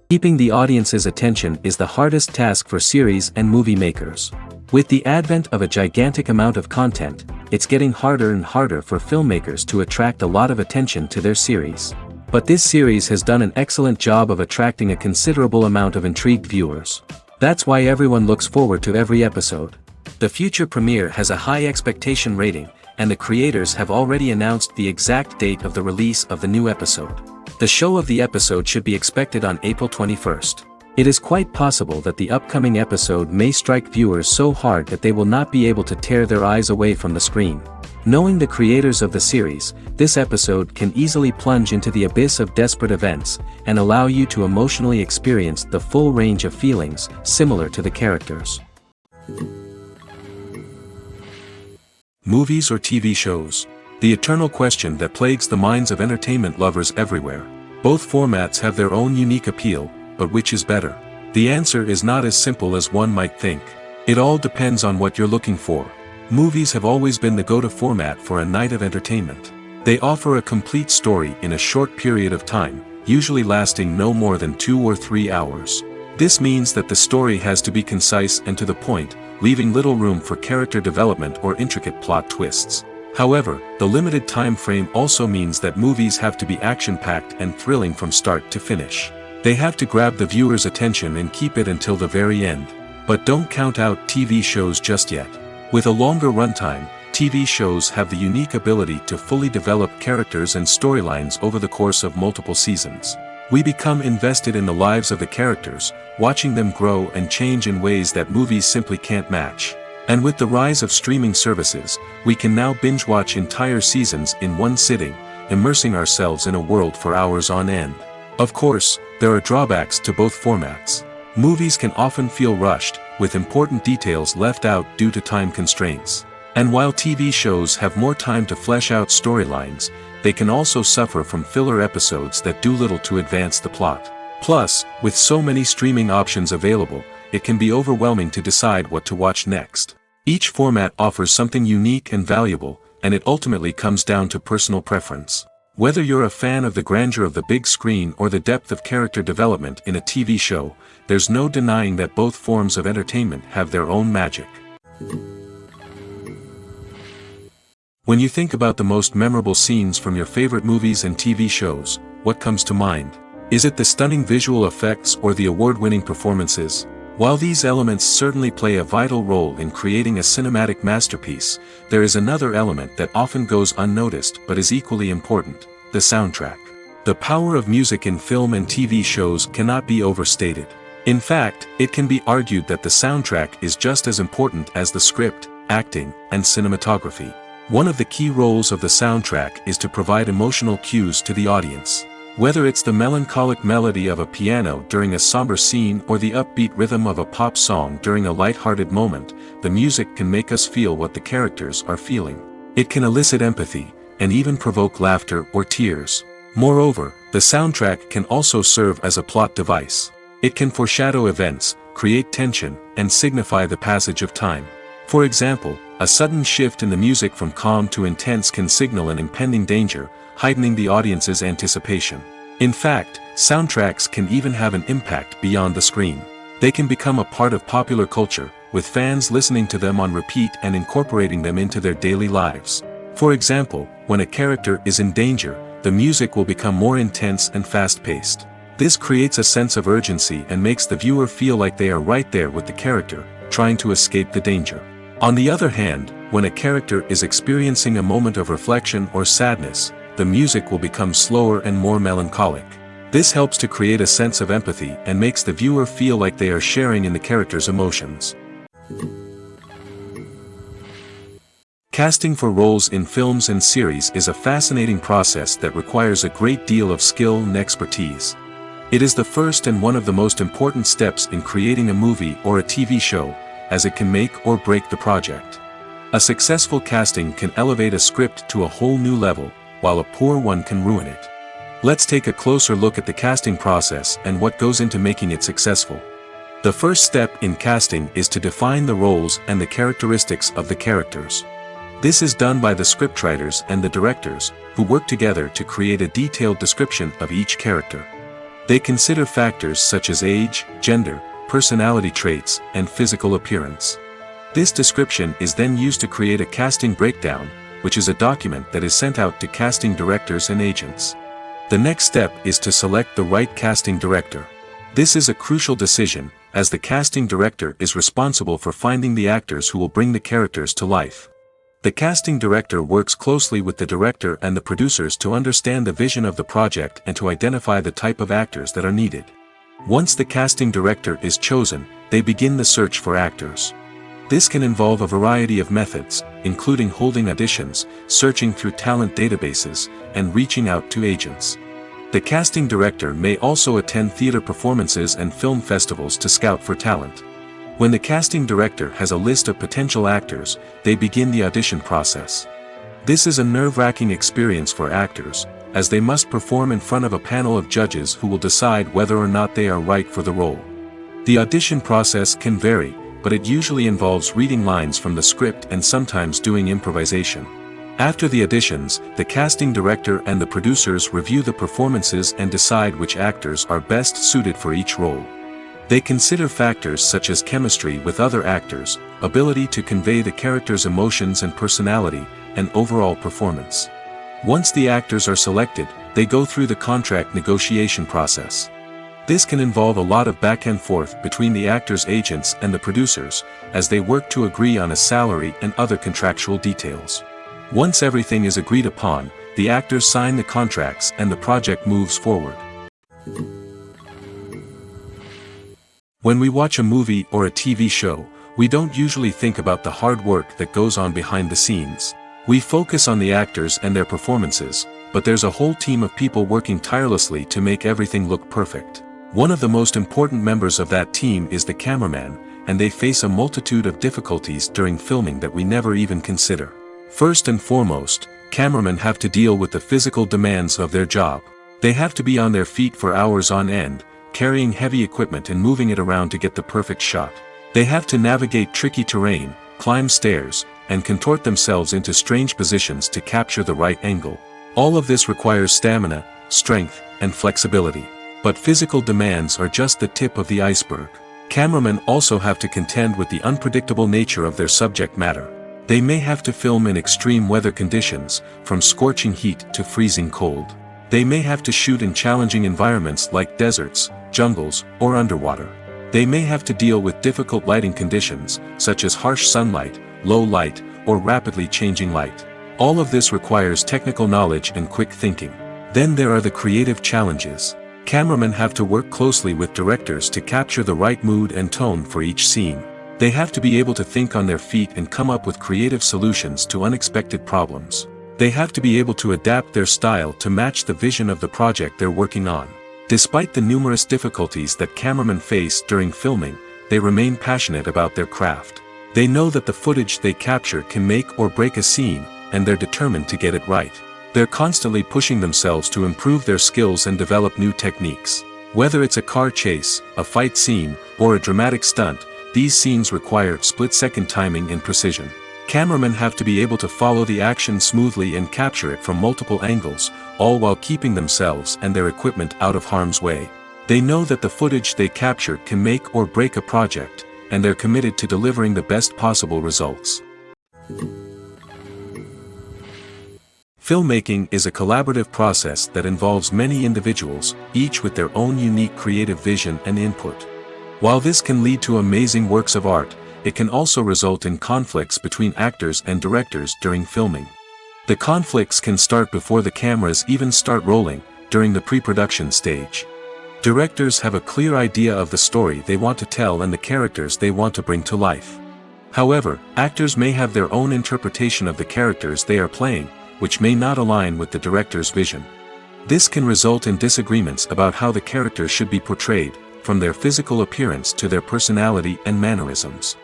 Keeping the audience's attention is the hardest task for series and movie makers. With the advent of a gigantic amount of content, it's getting harder and harder for filmmakers to attract a lot of attention to their series. But this series has done an excellent job of attracting a considerable amount of intrigued viewers. That's why everyone looks forward to every episode. The future premiere has a high expectation rating, and the creators have already announced the exact date of the release of the new episode. The show of the episode should be expected on April 21st. It is quite possible that the upcoming episode may strike viewers so hard that they will not be able to tear their eyes away from the screen. Knowing the creators of the series, this episode can easily plunge into the abyss of desperate events, and allow you to emotionally experience the full range of feelings similar to the characters. Movies or TV shows? The eternal question that plagues the minds of entertainment lovers everywhere. Both formats have their own unique appeal, but which is better? The answer is not as simple as one might think. It all depends on what you're looking for. Movies have always been the go-to format for a night of entertainment. They offer a complete story in a short period of time, usually lasting no more than 2 or 3 hours. This means that the story has to be concise and to the point, leaving little room for character development or intricate plot twists. However, the limited time frame also means that movies have to be action-packed and thrilling from start to finish. They have to grab the viewer's attention and keep it until the very end. But don't count out TV shows just yet. With a longer runtime, TV shows have the unique ability to fully develop characters and storylines over the course of multiple seasons. We become invested in the lives of the characters, watching them grow and change in ways that movies simply can't match. And with the rise of streaming services, we can now binge-watch entire seasons in one sitting, immersing ourselves in a world for hours on end. Of course, there are drawbacks to both formats. Movies can often feel rushed, with important details left out due to time constraints. And while TV shows have more time to flesh out storylines, they can also suffer from filler episodes that do little to advance the plot. Plus, with so many streaming options available, it can be overwhelming to decide what to watch next. Each format offers something unique and valuable, and it ultimately comes down to personal preference. Whether you're a fan of the grandeur of the big screen or the depth of character development in a TV show, there's no denying that both forms of entertainment have their own magic. When you think about the most memorable scenes from your favorite movies and TV shows, what comes to mind? Is it the stunning visual effects or the award-winning performances? While these elements certainly play a vital role in creating a cinematic masterpiece, there is another element that often goes unnoticed but is equally important: the soundtrack. The power of music in film and TV shows cannot be overstated. In fact, it can be argued that the soundtrack is just as important as the script, acting, and cinematography. One of the key roles of the soundtrack is to provide emotional cues to the audience. Whether it's the melancholic melody of a piano during a somber scene or the upbeat rhythm of a pop song during a light-hearted moment, the music can make us feel what the characters are feeling. It can elicit empathy, and even provoke laughter or tears. Moreover, the soundtrack can also serve as a plot device. It can foreshadow events, create tension, and signify the passage of time. For example, a sudden shift in the music from calm to intense can signal an impending danger, heightening the audience's anticipation. In fact, soundtracks can even have an impact beyond the screen. They can become a part of popular culture, with fans listening to them on repeat and incorporating them into their daily lives. For example, when a character is in danger, the music will become more intense and fast-paced. This creates a sense of urgency and makes the viewer feel like they are right there with the character, trying to escape the danger. On the other hand, when a character is experiencing a moment of reflection or sadness, the music will become slower and more melancholic. This helps to create a sense of empathy and makes the viewer feel like they are sharing in the character's emotions. Casting for roles in films and series is a fascinating process that requires a great deal of skill and expertise. It is the first and one of the most important steps in creating a movie or a TV show, as it can make or break the project. A successful casting can elevate a script to a whole new level, while a poor one can ruin it. Let's take a closer look at the casting process and what goes into making it successful. The first step in casting is to define the roles and the characteristics of the characters. This is done by the scriptwriters and the directors, who work together to create a detailed description of each character. They consider factors such as age, gender, personality traits, and physical appearance. This description is then used to create a casting breakdown, which is a document that is sent out to casting directors and agents. The next step is to select the right casting director. This is a crucial decision, as the casting director is responsible for finding the actors who will bring the characters to life. The casting director works closely with the director and the producers to understand the vision of the project and to identify the type of actors that are needed. Once the casting director is chosen, they begin the search for actors. This can involve a variety of methods, including holding auditions, searching through talent databases, and reaching out to agents. The casting director may also attend theater performances and film festivals to scout for talent. When the casting director has a list of potential actors, they begin the audition process. This is a nerve-wracking experience for actors, as they must perform in front of a panel of judges who will decide whether or not they are right for the role. The audition process can vary, but it usually involves reading lines from the script and sometimes doing improvisation. After the auditions, the casting director and the producers review the performances and decide which actors are best suited for each role. They consider factors such as chemistry with other actors, ability to convey the character's emotions and personality, and overall performance. Once the actors are selected, they go through the contract negotiation process. This can involve a lot of back and forth between the actors' agents and the producers, as they work to agree on a salary and other contractual details. Once everything is agreed upon, the actors sign the contracts and the project moves forward. When we watch a movie or a TV show, we don't usually think about the hard work that goes on behind the scenes. We focus on the actors and their performances, but there's a whole team of people working tirelessly to make everything look perfect. One of the most important members of that team is the cameraman, and they face a multitude of difficulties during filming that we never even consider. First and foremost, cameramen have to deal with the physical demands of their job. They have to be on their feet for hours on end, carrying heavy equipment and moving it around to get the perfect shot. They have to navigate tricky terrain, climb stairs, and contort themselves into strange positions to capture the right angle. All of this requires stamina, strength, and flexibility. But physical demands are just the tip of the iceberg. Cameramen also have to contend with the unpredictable nature of their subject matter. They may have to film in extreme weather conditions, from scorching heat to freezing cold. They may have to shoot in challenging environments like deserts, jungles, or underwater. They may have to deal with difficult lighting conditions, such as harsh sunlight, low light, or rapidly changing light. All of this requires technical knowledge and quick thinking. Then there are the creative challenges. Cameramen have to work closely with directors to capture the right mood and tone for each scene. They have to be able to think on their feet and come up with creative solutions to unexpected problems. They have to be able to adapt their style to match the vision of the project they're working on. Despite the numerous difficulties that cameramen face during filming, they remain passionate about their craft. They know that the footage they capture can make or break a scene, and they're determined to get it right. They're constantly pushing themselves to improve their skills and develop new techniques. Whether it's a car chase, a fight scene, or a dramatic stunt, these scenes require split-second timing and precision. Cameramen have to be able to follow the action smoothly and capture it from multiple angles, all while keeping themselves and their equipment out of harm's way. They know that the footage they capture can make or break a project, and they're committed to delivering the best possible results. Filmmaking is a collaborative process that involves many individuals, each with their own unique creative vision and input. While this can lead to amazing works of art, it can also result in conflicts between actors and directors during filming. The conflicts can start before the cameras even start rolling, during the pre-production stage. Directors have a clear idea of the story they want to tell and the characters they want to bring to life. However, actors may have their own interpretation of the characters they are playing, which may not align with the director's vision. This can result in disagreements about how the characters should be portrayed, from their physical appearance to their personality and mannerisms.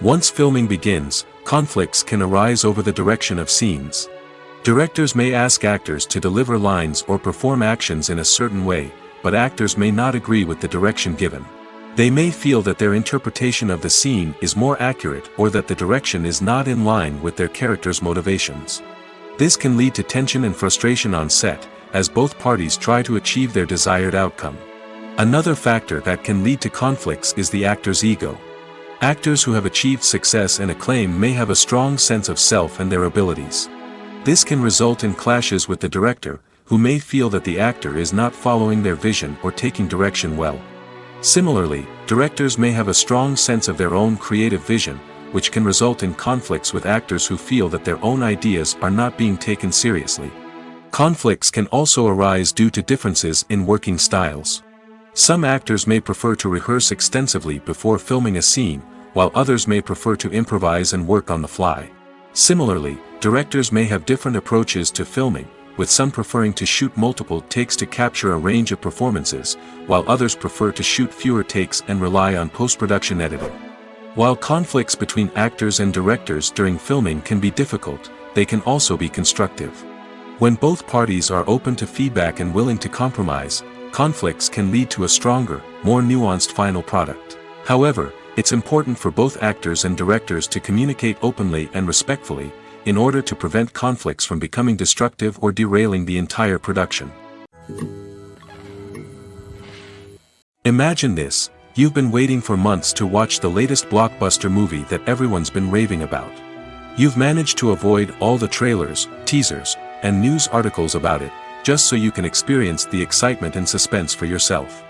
Once filming begins, conflicts can arise over the direction of scenes. Directors may ask actors to deliver lines or perform actions in a certain way, but actors may not agree with the direction given. They may feel that their interpretation of the scene is more accurate or that the direction is not in line with their character's motivations. This can lead to tension and frustration on set, as both parties try to achieve their desired outcome. Another factor that can lead to conflicts is the actor's ego. Actors who have achieved success and acclaim may have a strong sense of self and their abilities. This can result in clashes with the director, who may feel that the actor is not following their vision or taking direction well. Similarly, directors may have a strong sense of their own creative vision, which can result in conflicts with actors who feel that their own ideas are not being taken seriously. Conflicts can also arise due to differences in working styles. Some actors may prefer to rehearse extensively before filming a scene, while others may prefer to improvise and work on the fly. Similarly, directors may have different approaches to filming, with some preferring to shoot multiple takes to capture a range of performances, while others prefer to shoot fewer takes and rely on post-production editing. While conflicts between actors and directors during filming can be difficult, they can also be constructive. When both parties are open to feedback and willing to compromise, conflicts can lead to a stronger, more nuanced final product. However, it's important for both actors and directors to communicate openly and respectfully, in order to prevent conflicts from becoming destructive or derailing the entire production. Imagine this: you've been waiting for months to watch the latest blockbuster movie that everyone's been raving about. You've managed to avoid all the trailers, teasers, and news articles about it, just so you can experience the excitement and suspense for yourself.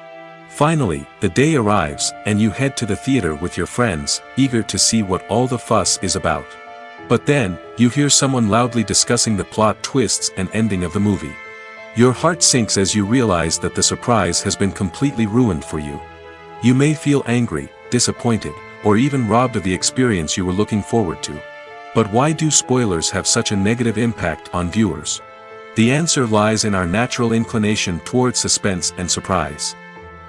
Finally, the day arrives, and you head to the theater with your friends, eager to see what all the fuss is about. But then, you hear someone loudly discussing the plot twists and ending of the movie. Your heart sinks as you realize that the surprise has been completely ruined for you. You may feel angry, disappointed, or even robbed of the experience you were looking forward to. But why do spoilers have such a negative impact on viewers? The answer lies in our natural inclination towards suspense and surprise.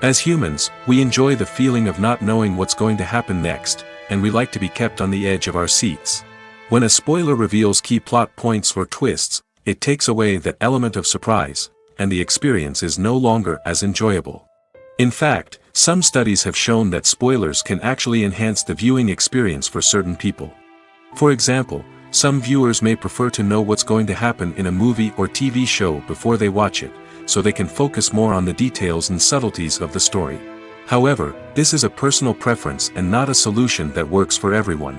As humans, we enjoy the feeling of not knowing what's going to happen next, and we like to be kept on the edge of our seats. When a spoiler reveals key plot points or twists, it takes away that element of surprise, and the experience is no longer as enjoyable. In fact, some studies have shown that spoilers can actually enhance the viewing experience for certain people. For example, some viewers may prefer to know what's going to happen in a movie or TV show before they watch it, so they can focus more on the details and subtleties of the story. However, this is a personal preference and not a solution that works for everyone.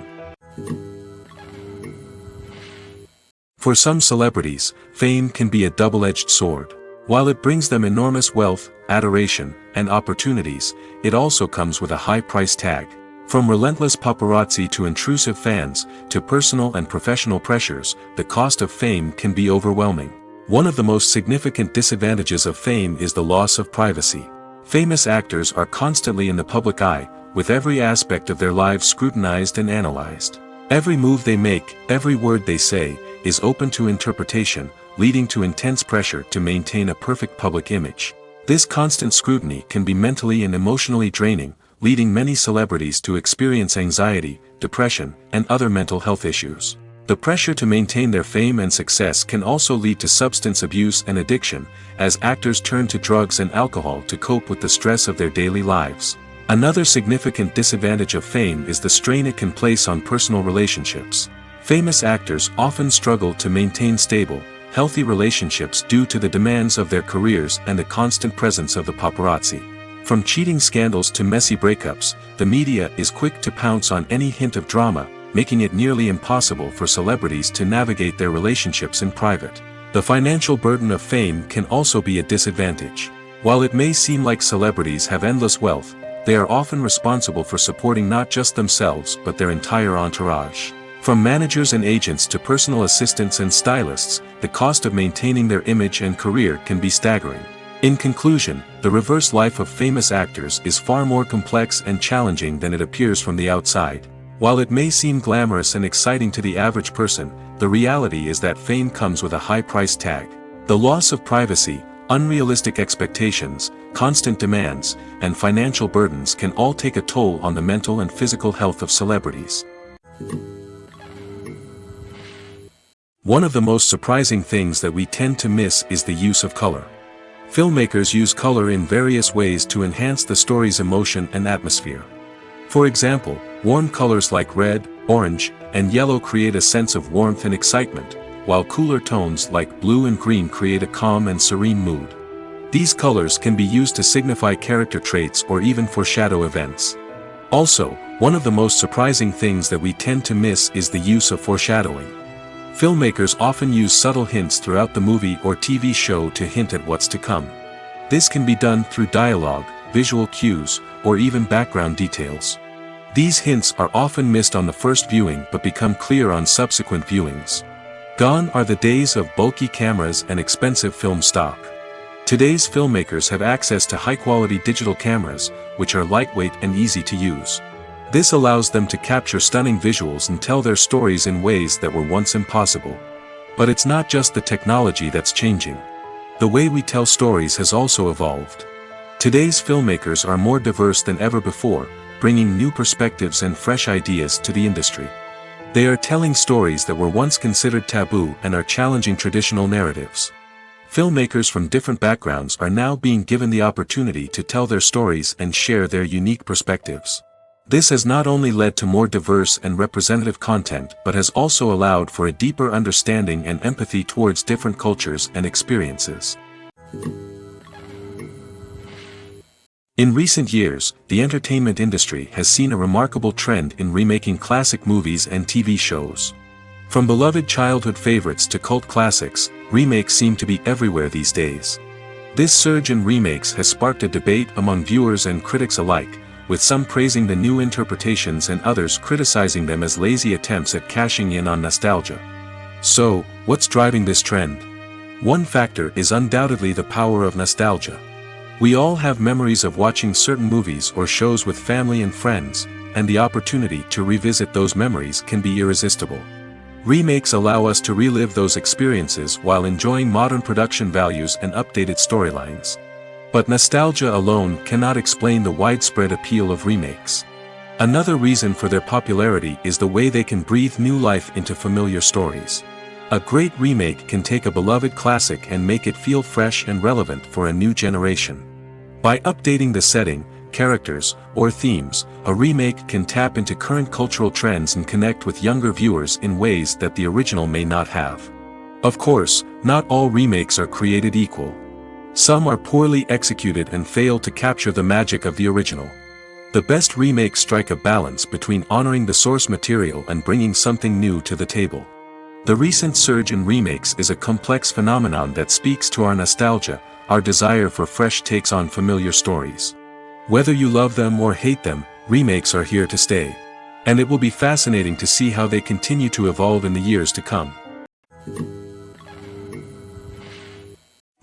For some celebrities, fame can be a double-edged sword. While it brings them enormous wealth, adoration, and opportunities, it also comes with a high price tag. From relentless paparazzi to intrusive fans, to personal and professional pressures, the cost of fame can be overwhelming. One of the most significant disadvantages of fame is the loss of privacy. Famous actors are constantly in the public eye, with every aspect of their lives scrutinized and analyzed. Every move they make, every word they say, is open to interpretation, leading to intense pressure to maintain a perfect public image. This constant scrutiny can be mentally and emotionally draining, leading many celebrities to experience anxiety, depression, and other mental health issues. The pressure to maintain their fame and success can also lead to substance abuse and addiction, as actors turn to drugs and alcohol to cope with the stress of their daily lives. Another significant disadvantage of fame is the strain it can place on personal relationships. Famous actors often struggle to maintain stable, healthy relationships due to the demands of their careers and the constant presence of the paparazzi. From cheating scandals to messy breakups, the media is quick to pounce on any hint of drama, making it nearly impossible for celebrities to navigate their relationships in private. The financial burden of fame can also be a disadvantage. While it may seem like celebrities have endless wealth, they are often responsible for supporting not just themselves but their entire entourage. From managers and agents to personal assistants and stylists, the cost of maintaining their image and career can be staggering. In conclusion, the reverse life of famous actors is far more complex and challenging than it appears from the outside. While it may seem glamorous and exciting to the average person, the reality is that fame comes with a high price tag. The loss of privacy, unrealistic expectations, constant demands, and financial burdens can all take a toll on the mental and physical health of celebrities. One of the most surprising things that we tend to miss is the use of color. Filmmakers use color in various ways to enhance the story's emotion and atmosphere. For example, warm colors like red, orange, and yellow create a sense of warmth and excitement, while cooler tones like blue and green create a calm and serene mood. These colors can be used to signify character traits or even foreshadow events. Also, one of the most surprising things that we tend to miss is the use of foreshadowing. Filmmakers often use subtle hints throughout the movie or TV show to hint at what's to come. This can be done through dialogue, visual cues, or even background details. These hints are often missed on the first viewing but become clear on subsequent viewings. Gone are the days of bulky cameras and expensive film stock. Today's filmmakers have access to high-quality digital cameras, which are lightweight and easy to use. This allows them to capture stunning visuals and tell their stories in ways that were once impossible. But it's not just the technology that's changing. The way we tell stories has also evolved. Today's filmmakers are more diverse than ever before, bringing new perspectives and fresh ideas to the industry. They are telling stories that were once considered taboo and are challenging traditional narratives. Filmmakers from different backgrounds are now being given the opportunity to tell their stories and share their unique perspectives. This has not only led to more diverse and representative content but has also allowed for a deeper understanding and empathy towards different cultures and experiences. In recent years, the entertainment industry has seen a remarkable trend in remaking classic movies and TV shows. From beloved childhood favorites to cult classics, remakes seem to be everywhere these days. This surge in remakes has sparked a debate among viewers and critics alike, with some praising the new interpretations and others criticizing them as lazy attempts at cashing in on nostalgia. So, what's driving this trend? One factor is undoubtedly the power of nostalgia. We all have memories of watching certain movies or shows with family and friends, and the opportunity to revisit those memories can be irresistible. Remakes allow us to relive those experiences while enjoying modern production values and updated storylines. But nostalgia alone cannot explain the widespread appeal of remakes. Another reason for their popularity is the way they can breathe new life into familiar stories. A great remake can take a beloved classic and make it feel fresh and relevant for a new generation. By updating the setting, characters, or themes, a remake can tap into current cultural trends and connect with younger viewers in ways that the original may not have. Of course, not all remakes are created equal. Some are poorly executed and fail to capture the magic of the original. The best remakes strike a balance between honoring the source material and bringing something new to the table. The recent surge in remakes is a complex phenomenon that speaks to our nostalgia, our desire for fresh takes on familiar stories. Whether you love them or hate them, remakes are here to stay. And it will be fascinating to see how they continue to evolve in the years to come.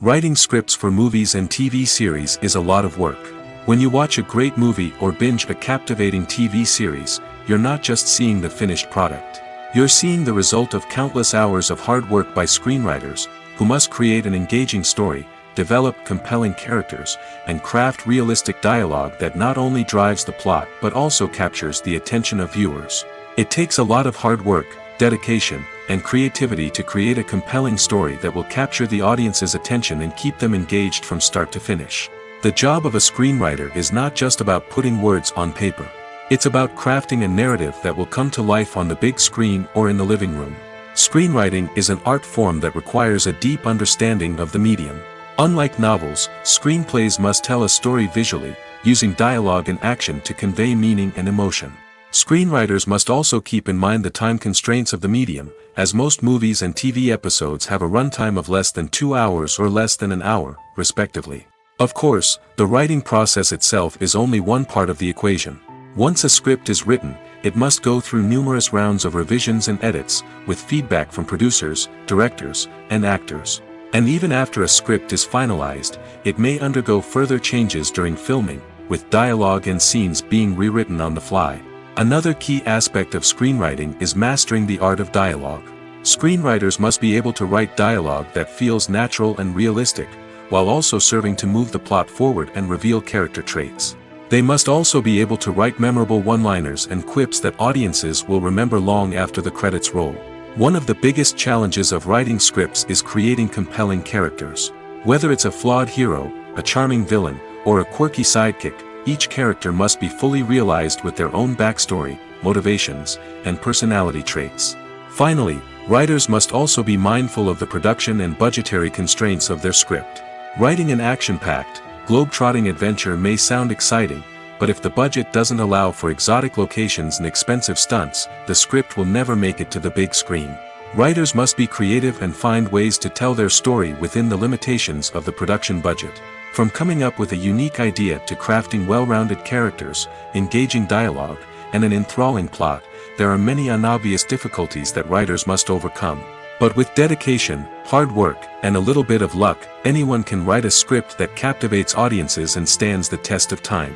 Writing scripts for movies and TV series is a lot of work. When you watch a great movie or binge a captivating TV series, you're not just seeing the finished product. You're seeing the result of countless hours of hard work by screenwriters, who must create an engaging story, develop compelling characters, and craft realistic dialogue that not only drives the plot but also captures the attention of viewers. It takes a lot of hard work, dedication, and creativity to create a compelling story that will capture the audience's attention and keep them engaged from start to finish. The job of a screenwriter is not just about putting words on paper. It's about crafting a narrative that will come to life on the big screen or in the living room. Screenwriting is an art form that requires a deep understanding of the medium. Unlike novels, screenplays must tell a story visually, using dialogue and action to convey meaning and emotion. Screenwriters must also keep in mind the time constraints of the medium, as most movies and TV episodes have a runtime of less than 2 hours or less than an hour, respectively. Of course, the writing process itself is only one part of the equation. Once a script is written, it must go through numerous rounds of revisions and edits, with feedback from producers, directors, and actors. And even after a script is finalized, it may undergo further changes during filming, with dialogue and scenes being rewritten on the fly. Another key aspect of screenwriting is mastering the art of dialogue. Screenwriters must be able to write dialogue that feels natural and realistic, while also serving to move the plot forward and reveal character traits. They must also be able to write memorable one-liners and quips that audiences will remember long after the credits roll. One of the biggest challenges of writing scripts is creating compelling characters. Whether it's a flawed hero, a charming villain, or a quirky sidekick, each character must be fully realized with their own backstory, motivations, and personality traits. Finally, writers must also be mindful of the production and budgetary constraints of their script. Writing an action-packed, globe-trotting adventure may sound exciting, but if the budget doesn't allow for exotic locations and expensive stunts, the script will never make it to the big screen. Writers must be creative and find ways to tell their story within the limitations of the production budget. From coming up with a unique idea to crafting well-rounded characters, engaging dialogue, and an enthralling plot, there are many unobvious difficulties that writers must overcome. But with dedication, hard work, and a little bit of luck, anyone can write a script that captivates audiences and stands the test of time.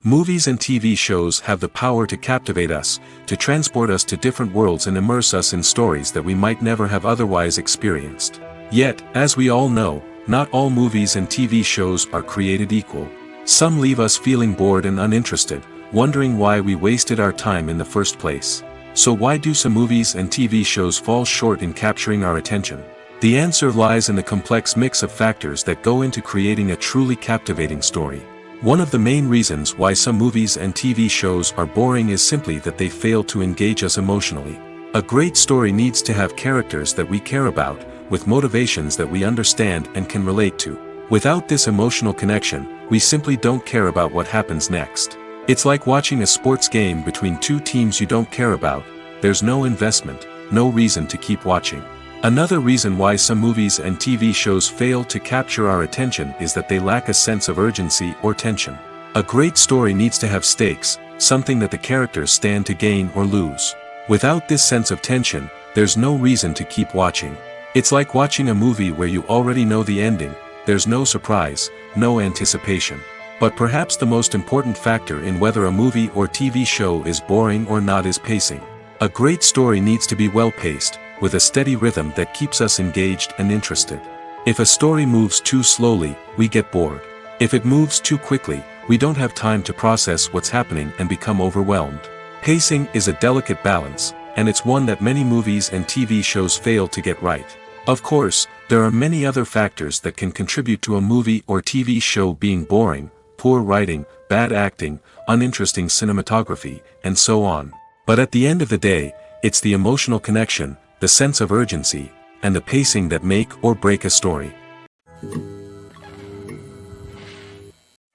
Movies and TV shows have the power to captivate us, to transport us to different worlds and immerse us in stories that we might never have otherwise experienced. Yet, as we all know, not all movies and TV shows are created equal. Some leave us feeling bored and uninterested, wondering why we wasted our time in the first place. So why do some movies and TV shows fall short in capturing our attention? The answer lies in the complex mix of factors that go into creating a truly captivating story. One of the main reasons why some movies and TV shows are boring is simply that they fail to engage us emotionally. A great story needs to have characters that we care about, with motivations that we understand and can relate to. Without this emotional connection, we simply don't care about what happens next. It's like watching a sports game between two teams you don't care about. There's no investment, no reason to keep watching. Another reason why some movies and TV shows fail to capture our attention is that they lack a sense of urgency or tension. A great story needs to have stakes, something that the characters stand to gain or lose. Without this sense of tension, there's no reason to keep watching. It's like watching a movie where you already know the ending. There's no surprise, no anticipation. But perhaps the most important factor in whether a movie or TV show is boring or not is pacing. A great story needs to be well-paced, with a steady rhythm that keeps us engaged and interested. If a story moves too slowly, we get bored. If it moves too quickly, we don't have time to process what's happening and become overwhelmed. Pacing is a delicate balance, and it's one that many movies and TV shows fail to get right. Of course, there are many other factors that can contribute to a movie or TV show being boring: poor writing, bad acting, uninteresting cinematography, and so on. But at the end of the day, it's the emotional connection, the sense of urgency, and the pacing that make or break a story.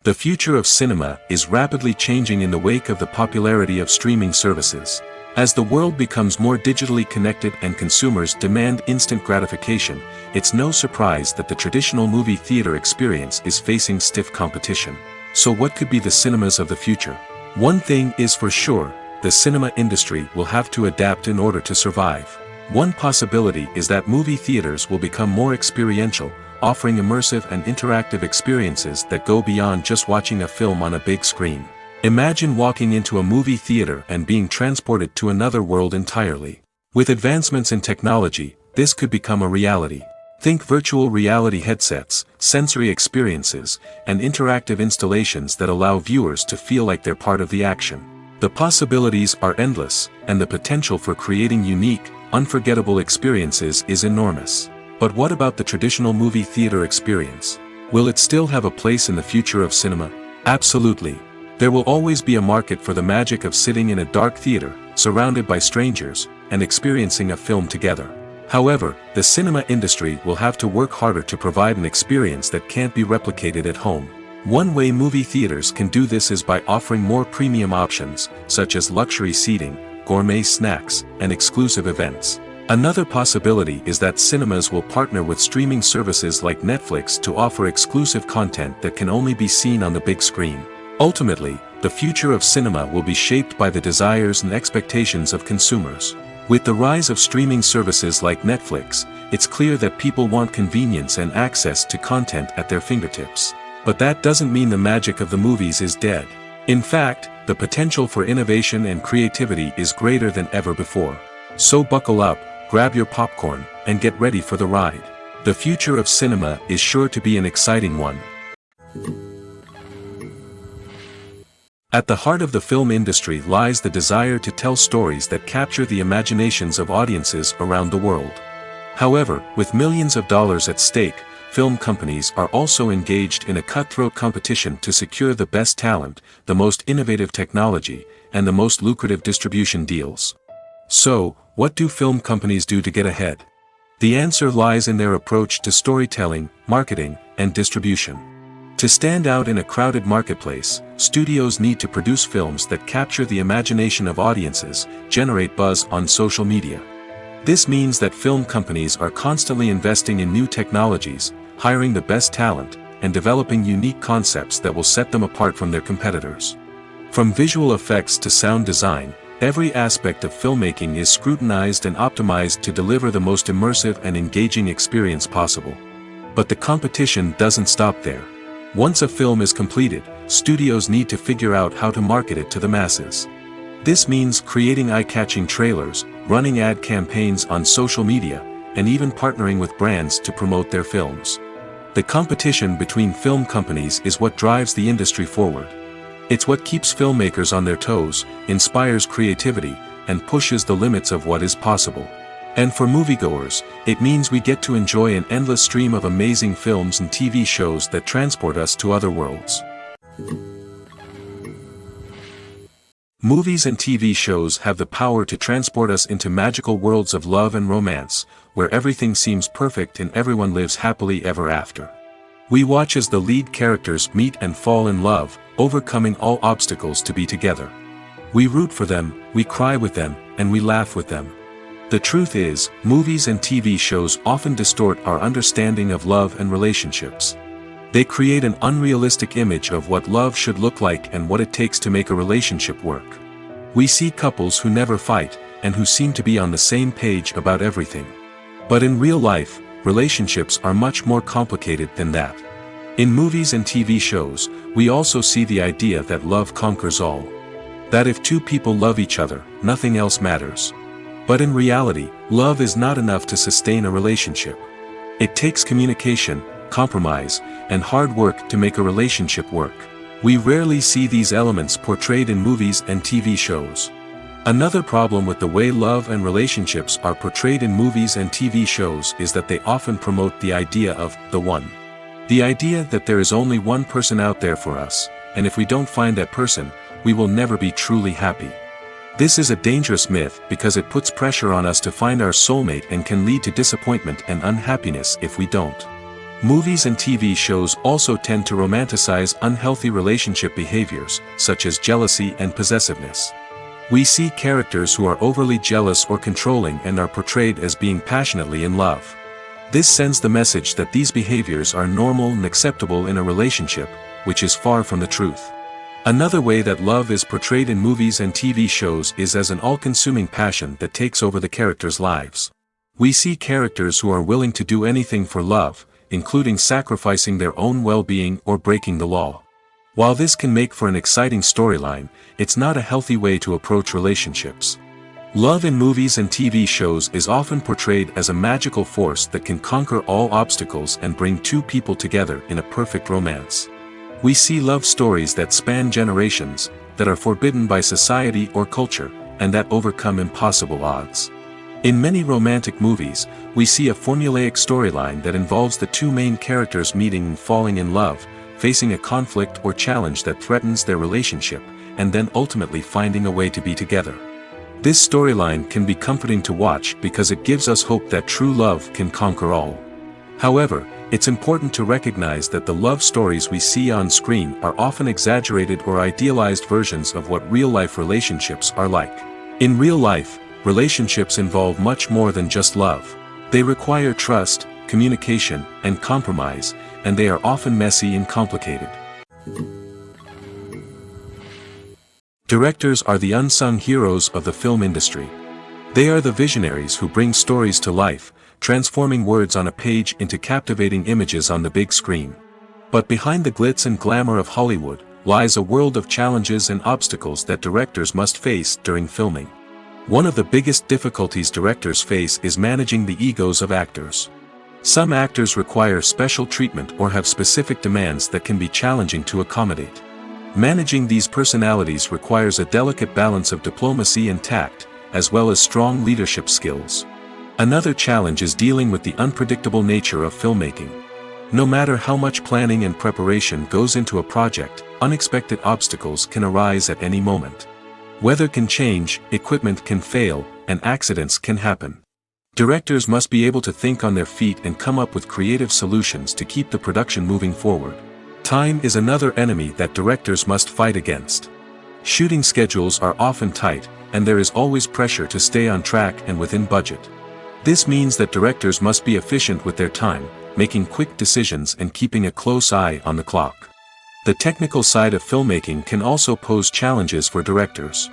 The future of cinema is rapidly changing in the wake of the popularity of streaming services. As the world becomes more digitally connected and consumers demand instant gratification, it's no surprise that the traditional movie theater experience is facing stiff competition. So what could be the cinemas of the future? One thing is for sure, the cinema industry will have to adapt in order to survive. One possibility is that movie theaters will become more experiential, offering immersive and interactive experiences that go beyond just watching a film on a big screen. Imagine walking into a movie theater and being transported to another world entirely. With advancements in technology, this could become a reality. Think virtual reality headsets, sensory experiences, and interactive installations that allow viewers to feel like they're part of the action. The possibilities are endless, and the potential for creating unique, unforgettable experiences is enormous. But what about the traditional movie theater experience? Will it still have a place in the future of cinema? Absolutely. There will always be a market for the magic of sitting in a dark theater, surrounded by strangers, and experiencing a film together. However, the cinema industry will have to work harder to provide an experience that can't be replicated at home. One way movie theaters can do this is by offering more premium options, such as luxury seating, gourmet snacks, and exclusive events. Another possibility is that cinemas will partner with streaming services like Netflix to offer exclusive content that can only be seen on the big screen. Ultimately, the future of cinema will be shaped by the desires and expectations of consumers. With the rise of streaming services like Netflix, it's clear that people want convenience and access to content at their fingertips. But that doesn't mean the magic of the movies is dead. In fact, the potential for innovation and creativity is greater than ever before. So buckle up, grab your popcorn, and get ready for the ride. The future of cinema is sure to be an exciting one. At the heart of the film industry lies the desire to tell stories that capture the imaginations of audiences around the world. However, with millions of dollars at stake, film companies are also engaged in a cutthroat competition to secure the best talent, the most innovative technology, and the most lucrative distribution deals. So, what do film companies do to get ahead? The answer lies in their approach to storytelling, marketing, and distribution. To stand out in a crowded marketplace, studios need to produce films that capture the imagination of audiences, generate buzz on social media. This means that film companies are constantly investing in new technologies, hiring the best talent, and developing unique concepts that will set them apart from their competitors. From visual effects to sound design, every aspect of filmmaking is scrutinized and optimized to deliver the most immersive and engaging experience possible. But the competition doesn't stop there. Once a film is completed, studios need to figure out how to market it to the masses. This means creating eye-catching trailers, running ad campaigns on social media, and even partnering with brands to promote their films. The competition between film companies is what drives the industry forward. It's what keeps filmmakers on their toes, inspires creativity, and pushes the limits of what is possible. And for moviegoers, it means we get to enjoy an endless stream of amazing films and TV shows that transport us to other worlds. Movies and TV shows have the power to transport us into magical worlds of love and romance, where everything seems perfect and everyone lives happily ever after. We watch as the lead characters meet and fall in love, overcoming all obstacles to be together. We root for them, we cry with them, and we laugh with them. The truth is, movies and TV shows often distort our understanding of love and relationships. They create an unrealistic image of what love should look like and what it takes to make a relationship work. We see couples who never fight, and who seem to be on the same page about everything. But in real life, relationships are much more complicated than that. In movies and TV shows, we also see the idea that love conquers all. That if two people love each other, nothing else matters. But in reality, love is not enough to sustain a relationship. It takes communication, compromise, and hard work to make a relationship work. We rarely see these elements portrayed in movies and TV shows. Another problem with the way love and relationships are portrayed in movies and TV shows is that they often promote the idea of the one. The idea that there is only one person out there for us, and if we don't find that person, we will never be truly happy. This is a dangerous myth because it puts pressure on us to find our soulmate and can lead to disappointment and unhappiness if we don't. Movies and TV shows also tend to romanticize unhealthy relationship behaviors, such as jealousy and possessiveness. We see characters who are overly jealous or controlling and are portrayed as being passionately in love. This sends the message that these behaviors are normal and acceptable in a relationship, which is far from the truth. Another way that love is portrayed in movies and TV shows is as an all-consuming passion that takes over the characters' lives. We see characters who are willing to do anything for love, including sacrificing their own well-being or breaking the law. While this can make for an exciting storyline, it's not a healthy way to approach relationships. Love in movies and TV shows is often portrayed as a magical force that can conquer all obstacles and bring two people together in a perfect romance. We see love stories that span generations, that are forbidden by society or culture, and that overcome impossible odds. In many romantic movies, we see a formulaic storyline that involves the two main characters meeting and falling in love, facing a conflict or challenge that threatens their relationship, and then ultimately finding a way to be together. This storyline can be comforting to watch because it gives us hope that true love can conquer all. However, it's important to recognize that the love stories we see on screen are often exaggerated or idealized versions of what real-life relationships are like. In real life, relationships involve much more than just love. They require trust, communication, and compromise, and they are often messy and complicated. Directors are the unsung heroes of the film industry. They are the visionaries who bring stories to life, transforming words on a page into captivating images on the big screen. But behind the glitz and glamour of Hollywood, lies a world of challenges and obstacles that directors must face during filming. One of the biggest difficulties directors face is managing the egos of actors. Some actors require special treatment or have specific demands that can be challenging to accommodate. Managing these personalities requires a delicate balance of diplomacy and tact, as well as strong leadership skills. Another challenge is dealing with the unpredictable nature of filmmaking. No matter how much planning and preparation goes into a project, unexpected obstacles can arise at any moment. Weather can change, equipment can fail, and accidents can happen. Directors must be able to think on their feet and come up with creative solutions to keep the production moving forward. Time is another enemy that directors must fight against. Shooting schedules are often tight, and there is always pressure to stay on track and within budget. This means that directors must be efficient with their time, making quick decisions and keeping a close eye on the clock. The technical side of filmmaking can also pose challenges for directors.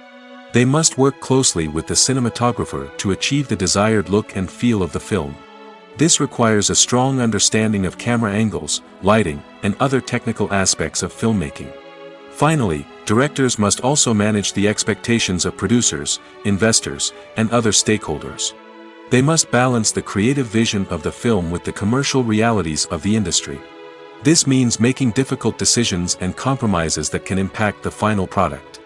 They must work closely with the cinematographer to achieve the desired look and feel of the film. This requires a strong understanding of camera angles, lighting, and other technical aspects of filmmaking. Finally, directors must also manage the expectations of producers, investors, and other stakeholders. They must balance the creative vision of the film with the commercial realities of the industry. This means making difficult decisions and compromises that can impact the final product.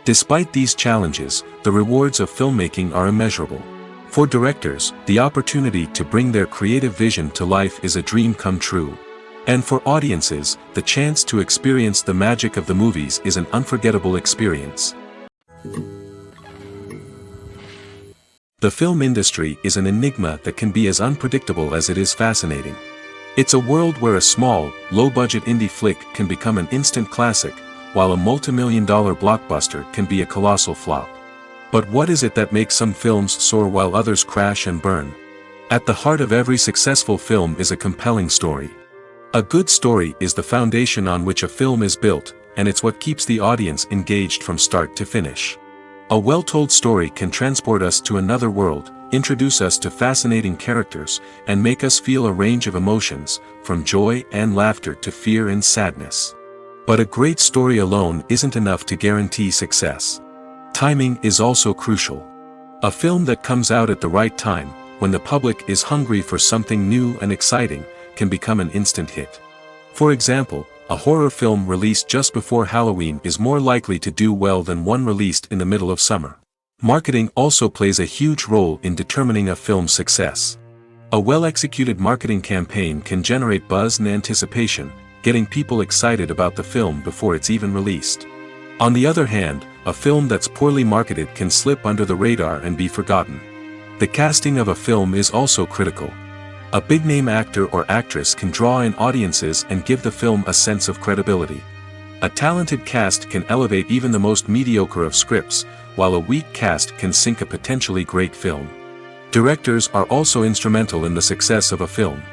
Despite these challenges, the rewards of filmmaking are immeasurable. For directors, the opportunity to bring their creative vision to life is a dream come true. And for audiences, the chance to experience the magic of the movies is an unforgettable experience. The film industry is an enigma that can be as unpredictable as it is fascinating. It's a world where a small, low-budget indie flick can become an instant classic, while a multi-million-dollar blockbuster can be a colossal flop. But what is it that makes some films soar while others crash and burn? At the heart of every successful film is a compelling story. A good story is the foundation on which a film is built, and it's what keeps the audience engaged from start to finish. A well-told story can transport us to another world, introduce us to fascinating characters, and make us feel a range of emotions, from joy and laughter to fear and sadness. But a great story alone isn't enough to guarantee success. Timing is also crucial. A film that comes out at the right time, when the public is hungry for something new and exciting, can become an instant hit. For example, a horror film released just before Halloween is more likely to do well than one released in the middle of summer. Marketing also plays a huge role in determining a film's success. A well-executed marketing campaign can generate buzz and anticipation, getting people excited about the film before it's even released. On the other hand, a film that's poorly marketed can slip under the radar and be forgotten. The casting of a film is also critical. A big-name actor or actress can draw in audiences and give the film a sense of credibility. A talented cast can elevate even the most mediocre of scripts, while a weak cast can sink a potentially great film. Directors are also instrumental in the success of a film.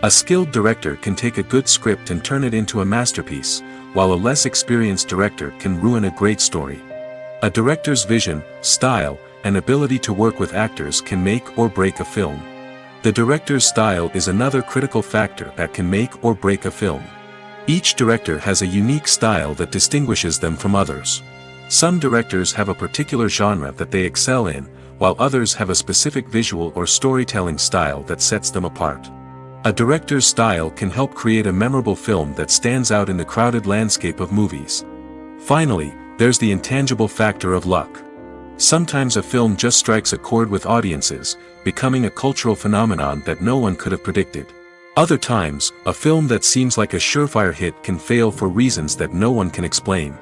A skilled director can take a good script and turn it into a masterpiece, while a less experienced director can ruin a great story. A director's vision, style, and ability to work with actors can make or break a film. The director's style is another critical factor that can make or break a film. Each director has a unique style that distinguishes them from others. Some directors have a particular genre that they excel in, while others have a specific visual or storytelling style that sets them apart. A director's style can help create a memorable film that stands out in the crowded landscape of movies. Finally, there's the intangible factor of luck. Sometimes a film just strikes a chord with audiences, becoming a cultural phenomenon that no one could have predicted. Other times, a film that seems like a surefire hit can fail for reasons that no one can explain.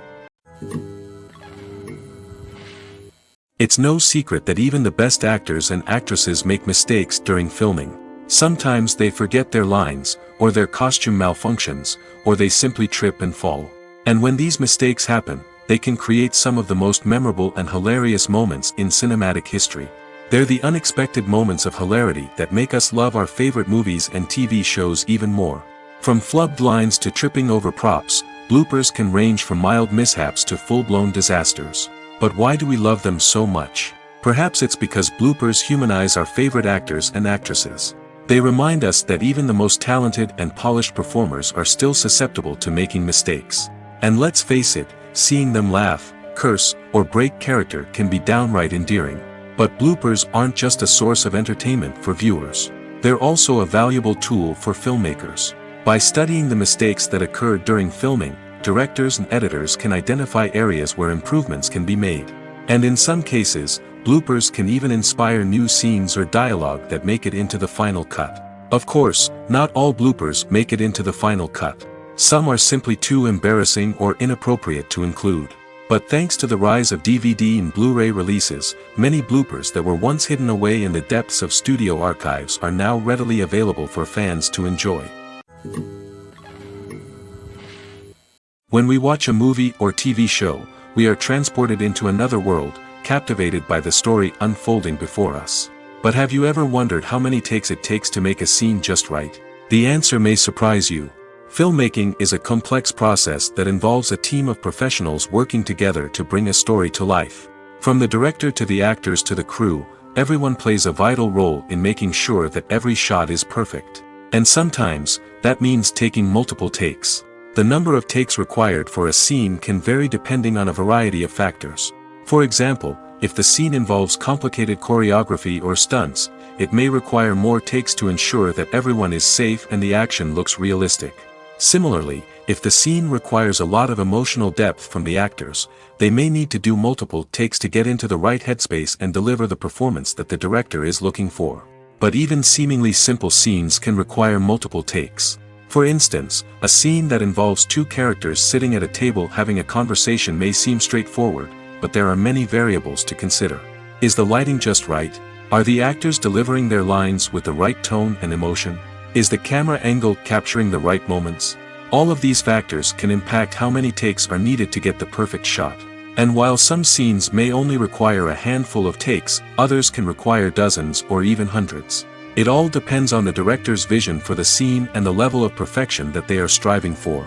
It's no secret that even the best actors and actresses make mistakes during filming. Sometimes they forget their lines, or their costume malfunctions, or they simply trip and fall. And when these mistakes happen, they can create some of the most memorable and hilarious moments in cinematic history. They're the unexpected moments of hilarity that make us love our favorite movies and TV shows even more. From flubbed lines to tripping over props, bloopers can range from mild mishaps to full-blown disasters. But why do we love them so much? Perhaps it's because bloopers humanize our favorite actors and actresses. They remind us that even the most talented and polished performers are still susceptible to making mistakes. And let's face it, seeing them laugh, curse, or break character can be downright endearing. But bloopers aren't just a source of entertainment for viewers. They're also a valuable tool for filmmakers. By studying the mistakes that occurred during filming, directors and editors can identify areas where improvements can be made. And in some cases, bloopers can even inspire new scenes or dialogue that make it into the final cut. Of course, not all bloopers make it into the final cut. Some are simply too embarrassing or inappropriate to include. But thanks to the rise of DVD and Blu-ray releases, many bloopers that were once hidden away in the depths of studio archives are now readily available for fans to enjoy. When we watch a movie or TV show, we are transported into another world, captivated by the story unfolding before us. But have you ever wondered how many takes it takes to make a scene just right? The answer may surprise you. Filmmaking is a complex process that involves a team of professionals working together to bring a story to life. From the director to the actors to the crew, everyone plays a vital role in making sure that every shot is perfect. And sometimes, that means taking multiple takes. The number of takes required for a scene can vary depending on a variety of factors. For example, if the scene involves complicated choreography or stunts, it may require more takes to ensure that everyone is safe and the action looks realistic. Similarly, if the scene requires a lot of emotional depth from the actors, they may need to do multiple takes to get into the right headspace and deliver the performance that the director is looking for. But even seemingly simple scenes can require multiple takes. For instance, a scene that involves two characters sitting at a table having a conversation may seem straightforward, but there are many variables to consider. Is the lighting just right? Are the actors delivering their lines with the right tone and emotion? Is the camera angle capturing the right moments? All of these factors can impact how many takes are needed to get the perfect shot. And while some scenes may only require a handful of takes, others can require dozens or even hundreds. It all depends on the director's vision for the scene and the level of perfection that they are striving for.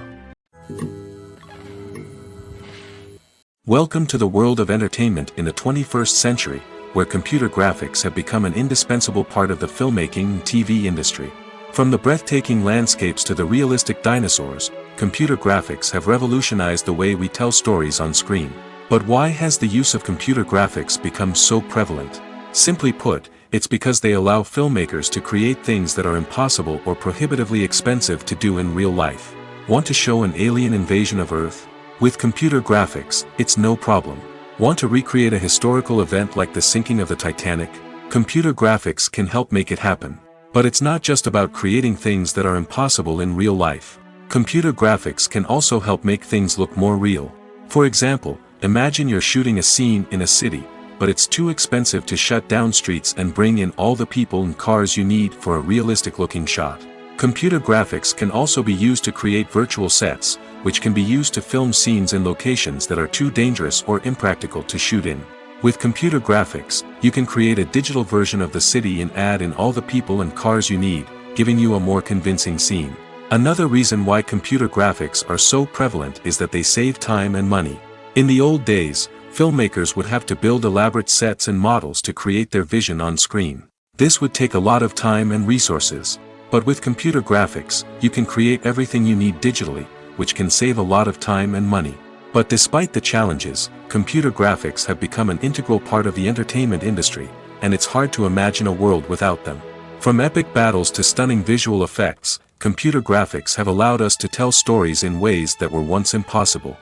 Welcome to the world of entertainment in the 21st century, where computer graphics have become an indispensable part of the filmmaking and TV industry. From the breathtaking landscapes to the realistic dinosaurs, computer graphics have revolutionized the way we tell stories on screen. But why has the use of computer graphics become so prevalent? Simply put, it's because they allow filmmakers to create things that are impossible or prohibitively expensive to do in real life. Want to show an alien invasion of Earth? With computer graphics, it's no problem. Want to recreate a historical event like the sinking of the Titanic? Computer graphics can help make it happen. But it's not just about creating things that are impossible in real life. Computer graphics can also help make things look more real. For example, imagine you're shooting a scene in a city, but it's too expensive to shut down streets and bring in all the people and cars you need for a realistic-looking shot. Computer graphics can also be used to create virtual sets, which can be used to film scenes in locations that are too dangerous or impractical to shoot in. With computer graphics, you can create a digital version of the city and add in all the people and cars you need, giving you a more convincing scene. Another reason why computer graphics are so prevalent is that they save time and money. In the old days, filmmakers would have to build elaborate sets and models to create their vision on screen. This would take a lot of time and resources. But with computer graphics, you can create everything you need digitally, which can save a lot of time and money. But despite the challenges, computer graphics have become an integral part of the entertainment industry, and it's hard to imagine a world without them. From epic battles to stunning visual effects, computer graphics have allowed us to tell stories in ways that were once impossible.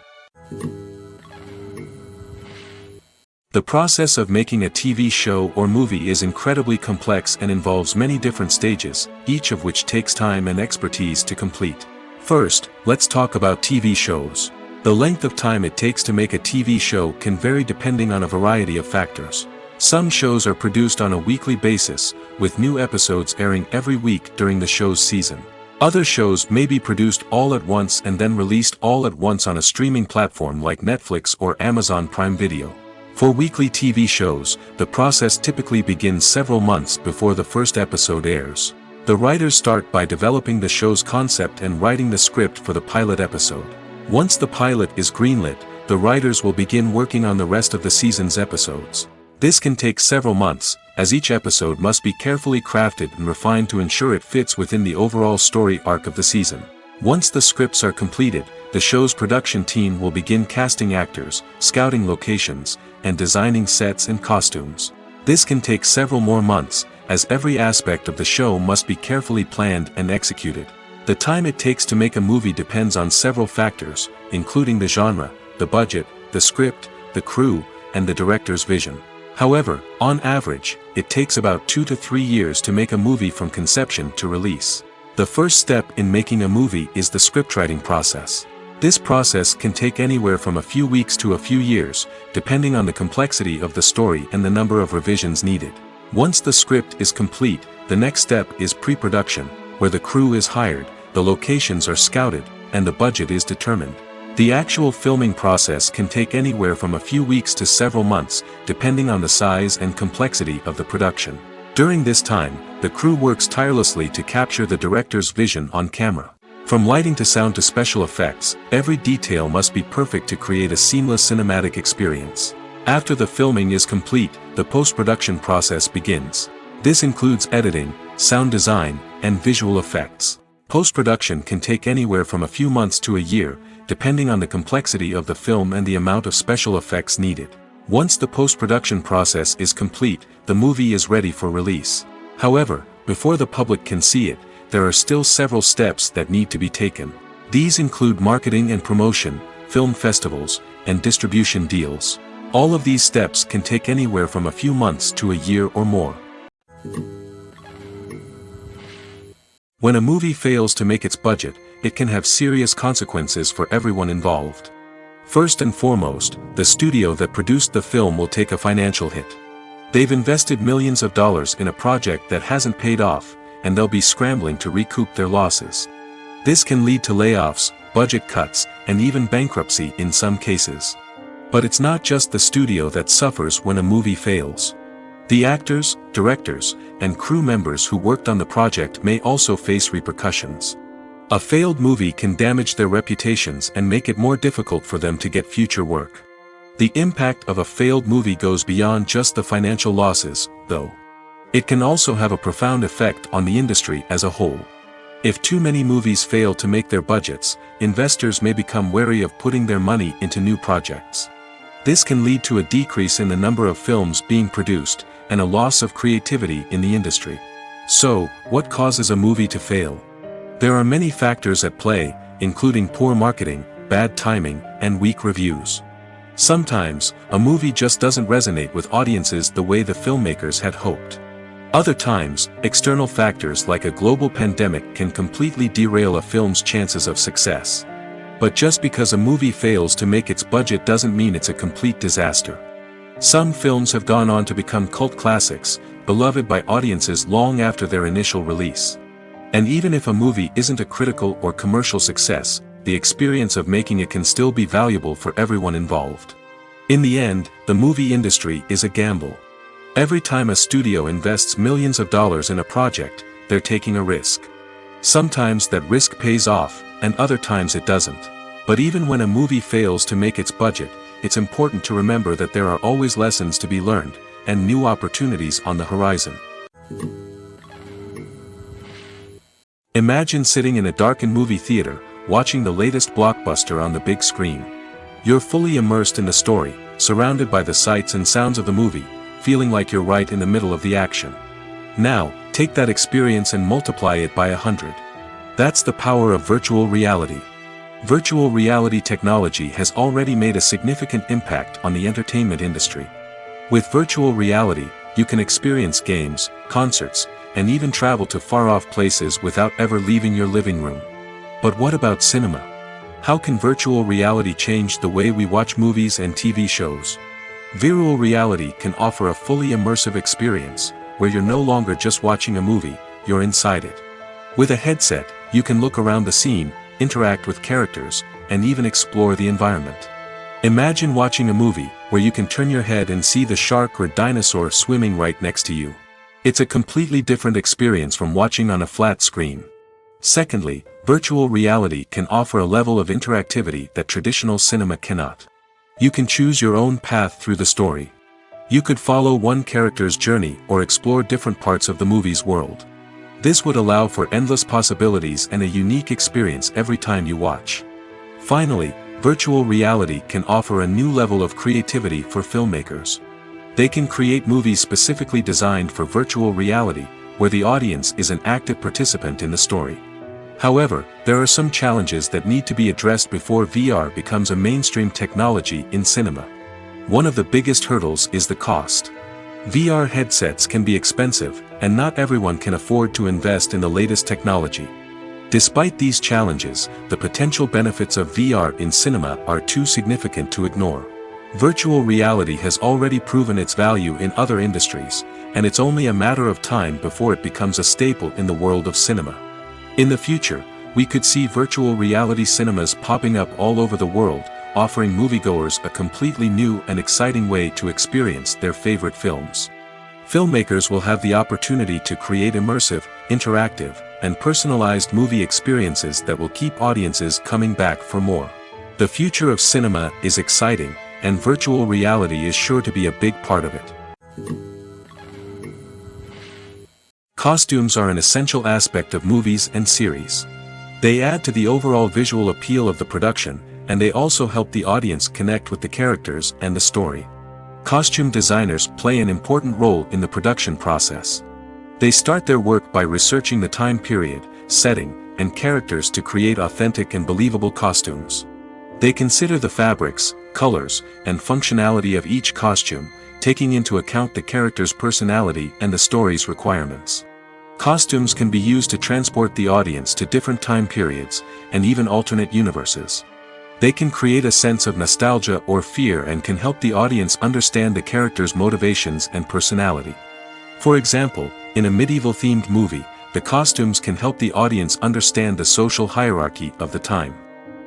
The process of making a TV show or movie is incredibly complex and involves many different stages, each of which takes time and expertise to complete. First, let's talk about TV shows. The length of time it takes to make a TV show can vary depending on a variety of factors. Some shows are produced on a weekly basis, with new episodes airing every week during the show's season. Other shows may be produced all at once and then released all at once on a streaming platform like Netflix or Amazon Prime Video. For weekly TV shows, the process typically begins several months before the first episode airs. The writers start by developing the show's concept and writing the script for the pilot episode. Once the pilot is greenlit, the writers will begin working on the rest of the season's episodes. This can take several months, as each episode must be carefully crafted and refined to ensure it fits within the overall story arc of the season. Once the scripts are completed, the show's production team will begin casting actors, scouting locations, and designing sets and costumes. This can take several more months, as every aspect of the show must be carefully planned and executed. The time it takes to make a movie depends on several factors, including the genre, the budget, the script, the crew, and the director's vision. However, on average, it takes about 2 to 3 years to make a movie from conception to release. The first step in making a movie is the scriptwriting process. This process can take anywhere from a few weeks to a few years, depending on the complexity of the story and the number of revisions needed. Once the script is complete, the next step is pre-production, where the crew is hired, the locations are scouted, and the budget is determined. The actual filming process can take anywhere from a few weeks to several months, depending on the size and complexity of the production. During this time, the crew works tirelessly to capture the director's vision on camera. From lighting to sound to special effects, every detail must be perfect to create a seamless cinematic experience. After the filming is complete, the post-production process begins. This includes editing, sound design, and visual effects. Post-production can take anywhere from a few months to a year, depending on the complexity of the film and the amount of special effects needed. Once the post-production process is complete, the movie is ready for release. However, before the public can see it, there are still several steps that need to be taken. These include marketing and promotion, film festivals, and distribution deals. All of these steps can take anywhere from a few months to a year or more. When a movie fails to make its budget, it can have serious consequences for everyone involved. First and foremost, the studio that produced the film will take a financial hit. They've invested millions of dollars in a project that hasn't paid off, and they'll be scrambling to recoup their losses. This can lead to layoffs, budget cuts, and even bankruptcy in some cases. But it's not just the studio that suffers when a movie fails. The actors, directors, and crew members who worked on the project may also face repercussions. A failed movie can damage their reputations and make it more difficult for them to get future work. The impact of a failed movie goes beyond just the financial losses, though. It can also have a profound effect on the industry as a whole. If too many movies fail to make their budgets, investors may become wary of putting their money into new projects. This can lead to a decrease in the number of films being produced, and a loss of creativity in the industry. So, what causes a movie to fail? There are many factors at play, including poor marketing, bad timing, and weak reviews. Sometimes, a movie just doesn't resonate with audiences the way the filmmakers had hoped. Other times, external factors like a global pandemic can completely derail a film's chances of success. But just because a movie fails to make its budget doesn't mean it's a complete disaster. Some films have gone on to become cult classics, beloved by audiences long after their initial release. And even if a movie isn't a critical or commercial success, the experience of making it can still be valuable for everyone involved. In the end, the movie industry is a gamble. Every time a studio invests millions of dollars in a project, they're taking a risk. Sometimes that risk pays off, and other times it doesn't. But even when a movie fails to make its budget, it's important to remember that there are always lessons to be learned, and new opportunities on the horizon. Imagine sitting in a darkened movie theater, watching the latest blockbuster on the big screen. You're fully immersed in the story, surrounded by the sights and sounds of the movie, feeling like you're right in the middle of the action. Now, take that experience and multiply it by 100. That's the power of virtual reality. Virtual reality technology has already made a significant impact on the entertainment industry. With virtual reality, you can experience games, concerts, and even travel to far-off places without ever leaving your living room. But what about cinema? How can virtual reality change the way we watch movies and TV shows? Virtual reality can offer a fully immersive experience, where you're no longer just watching a movie, you're inside it. With a headset, you can look around the scene, interact with characters, and even explore the environment. Imagine watching a movie, where you can turn your head and see the shark or dinosaur swimming right next to you. It's a completely different experience from watching on a flat screen. Secondly, virtual reality can offer a level of interactivity that traditional cinema cannot. You can choose your own path through the story. You could follow one character's journey or explore different parts of the movie's world. This would allow for endless possibilities and a unique experience every time you watch. Finally, virtual reality can offer a new level of creativity for filmmakers. They can create movies specifically designed for virtual reality, where the audience is an active participant in the story. However, there are some challenges that need to be addressed before VR becomes a mainstream technology in cinema. One of the biggest hurdles is the cost. VR headsets can be expensive, and not everyone can afford to invest in the latest technology. Despite these challenges, the potential benefits of VR in cinema are too significant to ignore. Virtual reality has already proven its value in other industries, and it's only a matter of time before it becomes a staple in the world of cinema. In the future, we could see virtual reality cinemas popping up all over the world, offering moviegoers a completely new and exciting way to experience their favorite films. Filmmakers will have the opportunity to create immersive, interactive, and personalized movie experiences that will keep audiences coming back for more. The future of cinema is exciting, and virtual reality is sure to be a big part of it. Costumes are an essential aspect of movies and series. They add to the overall visual appeal of the production, and they also help the audience connect with the characters and the story. Costume designers play an important role in the production process. They start their work by researching the time period, setting, and characters to create authentic and believable costumes. They consider the fabrics, colors, and functionality of each costume, taking into account the character's personality and the story's requirements. Costumes can be used to transport the audience to different time periods, and even alternate universes. They can create a sense of nostalgia or fear and can help the audience understand the character's motivations and personality. For example, in a medieval-themed movie, the costumes can help the audience understand the social hierarchy of the time.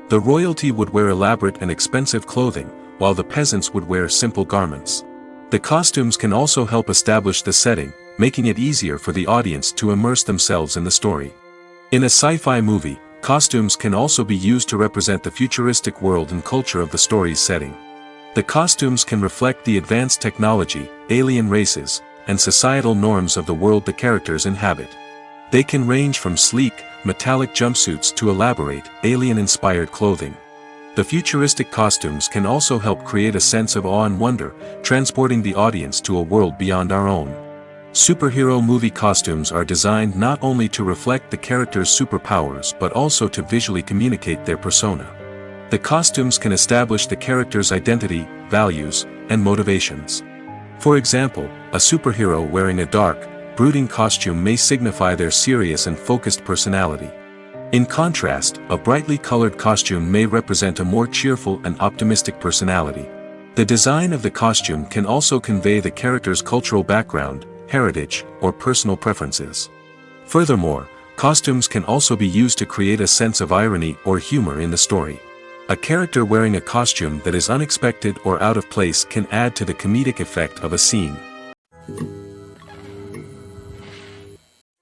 The royalty would wear elaborate and expensive clothing, while the peasants would wear simple garments. The costumes can also help establish the setting, making it easier for the audience to immerse themselves in the story. In a sci-fi movie, costumes can also be used to represent the futuristic world and culture of the story's setting. The costumes can reflect the advanced technology, alien races, and societal norms of the world the characters inhabit. They can range from sleek, metallic jumpsuits to elaborate, alien-inspired clothing. The futuristic costumes can also help create a sense of awe and wonder, transporting the audience to a world beyond our own. Superhero movie costumes are designed not only to reflect the character's superpowers but also to visually communicate their persona. The costumes can establish the character's identity, values, and motivations. For example, a superhero wearing a dark, brooding costume may signify their serious and focused personality. In contrast, a brightly colored costume may represent a more cheerful and optimistic personality. The design of the costume can also convey the character's cultural background, heritage, or personal preferences. Furthermore, costumes can also be used to create a sense of irony or humor in the story. A character wearing a costume that is unexpected or out of place can add to the comedic effect of a scene.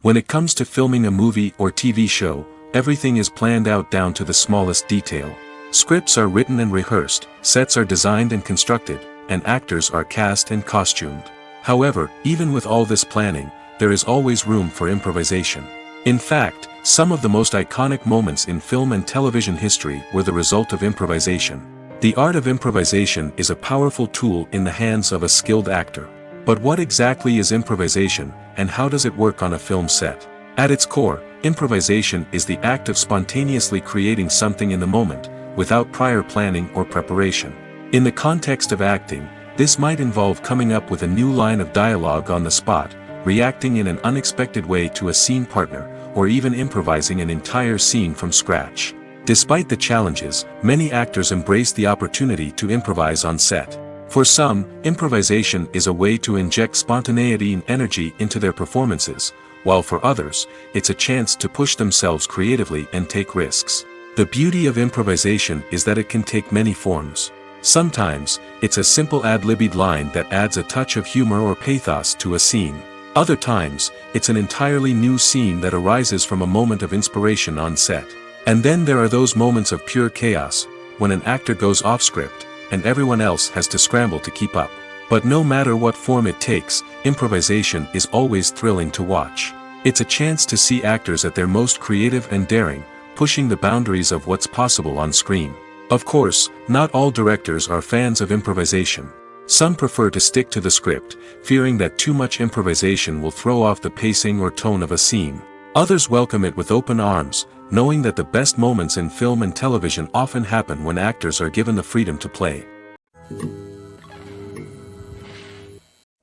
When it comes to filming a movie or TV show, everything is planned out down to the smallest detail. Scripts are written and rehearsed, sets are designed and constructed, and actors are cast and costumed. However, even with all this planning, there is always room for improvisation. In fact, some of the most iconic moments in film and television history were the result of improvisation. The art of improvisation is a powerful tool in the hands of a skilled actor. But what exactly is improvisation, and how does it work on a film set? At its core, improvisation is the act of spontaneously creating something in the moment, without prior planning or preparation. In the context of acting, this might involve coming up with a new line of dialogue on the spot, reacting in an unexpected way to a scene partner, or even improvising an entire scene from scratch. Despite the challenges, many actors embrace the opportunity to improvise on set. For some, improvisation is a way to inject spontaneity and energy into their performances, while for others, it's a chance to push themselves creatively and take risks. The beauty of improvisation is that it can take many forms. Sometimes, it's a simple ad-libbed line that adds a touch of humor or pathos to a scene. Other times, it's an entirely new scene that arises from a moment of inspiration on set. And then there are those moments of pure chaos, when an actor goes off script, and everyone else has to scramble to keep up. But no matter what form it takes, improvisation is always thrilling to watch. It's a chance to see actors at their most creative and daring, pushing the boundaries of what's possible on screen. Of course, not all directors are fans of improvisation. Some prefer to stick to the script, fearing that too much improvisation will throw off the pacing or tone of a scene. Others welcome it with open arms, knowing that the best moments in film and television often happen when actors are given the freedom to play.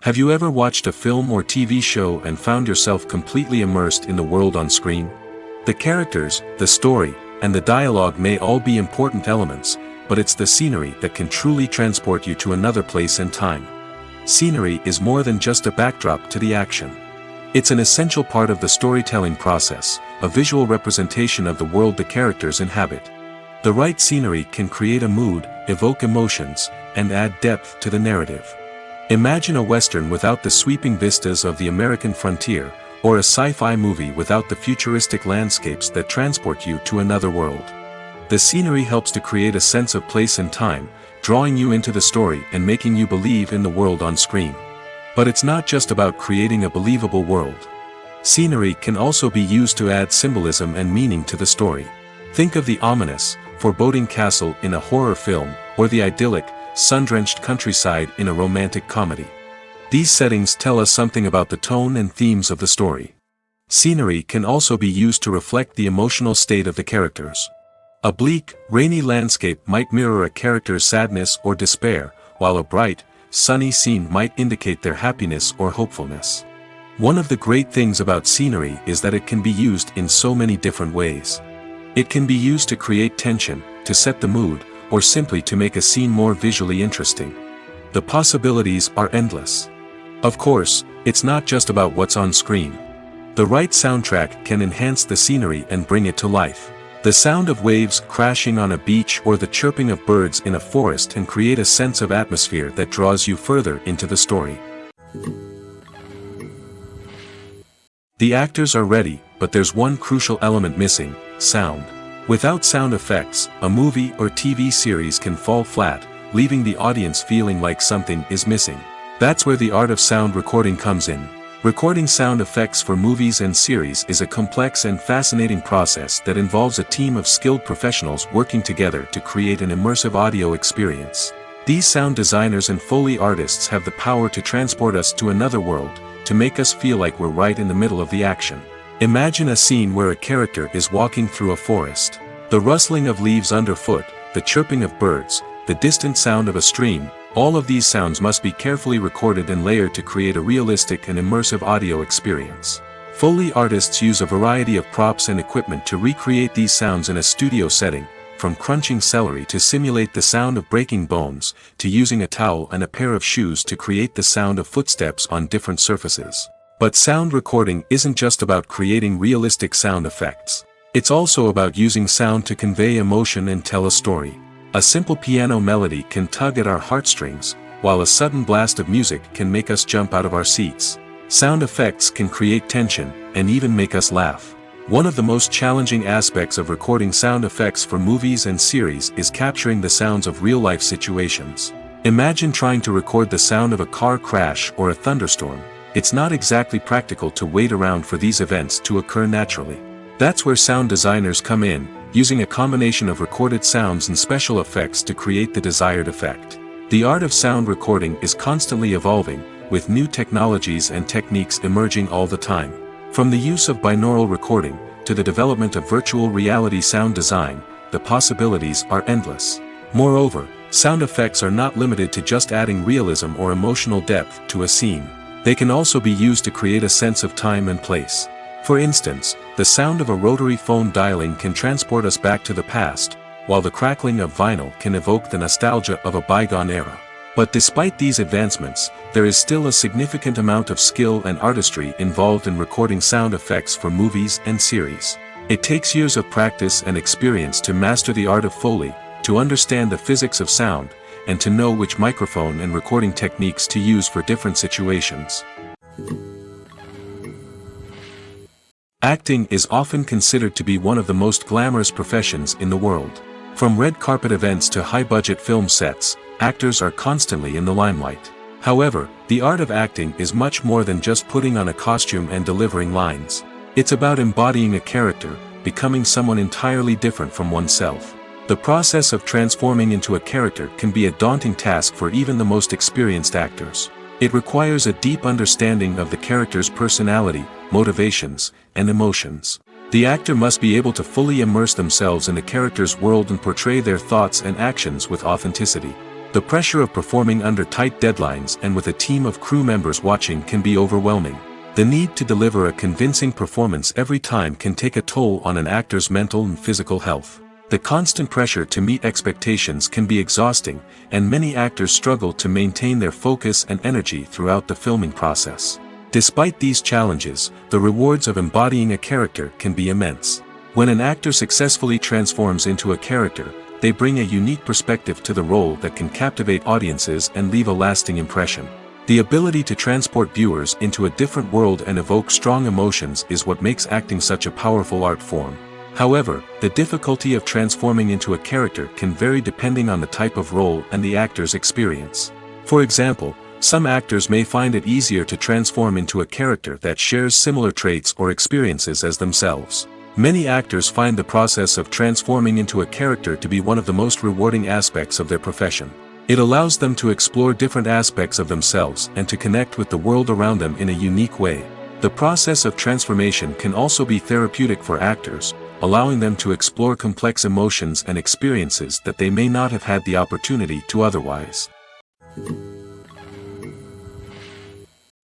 Have you ever watched a film or TV show and found yourself completely immersed in the world on screen? The characters, the story, and the dialogue may all be important elements, but it's the scenery that can truly transport you to another place and time. Scenery is more than just a backdrop to the action. It's an essential part of the storytelling process, a visual representation of the world the characters inhabit. The right scenery can create a mood, evoke emotions, and add depth to the narrative. Imagine a western without the sweeping vistas of the American frontier, or a sci-fi movie without the futuristic landscapes that transport you to another world. The scenery helps to create a sense of place and time, drawing you into the story and making you believe in the world on screen. But it's not just about creating a believable world. Scenery can also be used to add symbolism and meaning to the story. Think of the ominous, foreboding castle in a horror film, or the idyllic, sun-drenched countryside in a romantic comedy. These settings tell us something about the tone and themes of the story. Scenery can also be used to reflect the emotional state of the characters. A bleak, rainy landscape might mirror a character's sadness or despair, while a bright, sunny scene might indicate their happiness or hopefulness. One of the great things about scenery is that it can be used in so many different ways. It can be used to create tension, to set the mood, or simply to make a scene more visually interesting. The possibilities are endless. Of course, it's not just about what's on screen. The right soundtrack can enhance the scenery and bring it to life. The sound of waves crashing on a beach or the chirping of birds in a forest can create a sense of atmosphere that draws you further into the story. The actors are ready, but there's one crucial element missing: sound. Without sound effects, a movie or TV series can fall flat, leaving the audience feeling like something is missing. That's where the art of sound recording comes in. Recording sound effects for movies and series is a complex and fascinating process that involves a team of skilled professionals working together to create an immersive audio experience. These sound designers and Foley artists have the power to transport us to another world, to make us feel like we're right in the middle of the action. Imagine a scene where a character is walking through a forest. The rustling of leaves underfoot, the chirping of birds, the distant sound of a stream, all of these sounds must be carefully recorded and layered to create a realistic and immersive audio experience. Foley artists use a variety of props and equipment to recreate these sounds in a studio setting, from crunching celery to simulate the sound of breaking bones, to using a towel and a pair of shoes to create the sound of footsteps on different surfaces. But sound recording isn't just about creating realistic sound effects. It's also about using sound to convey emotion and tell a story. A simple piano melody can tug at our heartstrings, while a sudden blast of music can make us jump out of our seats. Sound effects can create tension, and even make us laugh. One of the most challenging aspects of recording sound effects for movies and series is capturing the sounds of real-life situations. Imagine trying to record the sound of a car crash or a thunderstorm. It's not exactly practical to wait around for these events to occur naturally. That's where sound designers come in, using a combination of recorded sounds and special effects to create the desired effect. The art of sound recording is constantly evolving, with new technologies and techniques emerging all the time. From the use of binaural recording, to the development of virtual reality sound design, the possibilities are endless. Moreover, sound effects are not limited to just adding realism or emotional depth to a scene. They can also be used to create a sense of time and place. For instance, the sound of a rotary phone dialing can transport us back to the past, while the crackling of vinyl can evoke the nostalgia of a bygone era. But despite these advancements, there is still a significant amount of skill and artistry involved in recording sound effects for movies and series. It takes years of practice and experience to master the art of Foley, to understand the physics of sound, and to know which microphone and recording techniques to use for different situations. Acting is often considered to be one of the most glamorous professions in the world. From red carpet events to high-budget film sets, actors are constantly in the limelight. However, the art of acting is much more than just putting on a costume and delivering lines. It's about embodying a character, becoming someone entirely different from oneself. The process of transforming into a character can be a daunting task for even the most experienced actors. It requires a deep understanding of the character's personality, motivations, and emotions. The actor must be able to fully immerse themselves in the character's world and portray their thoughts and actions with authenticity. The pressure of performing under tight deadlines and with a team of crew members watching can be overwhelming. The need to deliver a convincing performance every time can take a toll on an actor's mental and physical health. The constant pressure to meet expectations can be exhausting, and many actors struggle to maintain their focus and energy throughout the filming process. Despite these challenges, the rewards of embodying a character can be immense. When an actor successfully transforms into a character, they bring a unique perspective to the role that can captivate audiences and leave a lasting impression. The ability to transport viewers into a different world and evoke strong emotions is what makes acting such a powerful art form. However, the difficulty of transforming into a character can vary depending on the type of role and the actor's experience. For example, some actors may find it easier to transform into a character that shares similar traits or experiences as themselves. Many actors find the process of transforming into a character to be one of the most rewarding aspects of their profession. It allows them to explore different aspects of themselves and to connect with the world around them in a unique way. The process of transformation can also be therapeutic for actors, allowing them to explore complex emotions and experiences that they may not have had the opportunity to otherwise.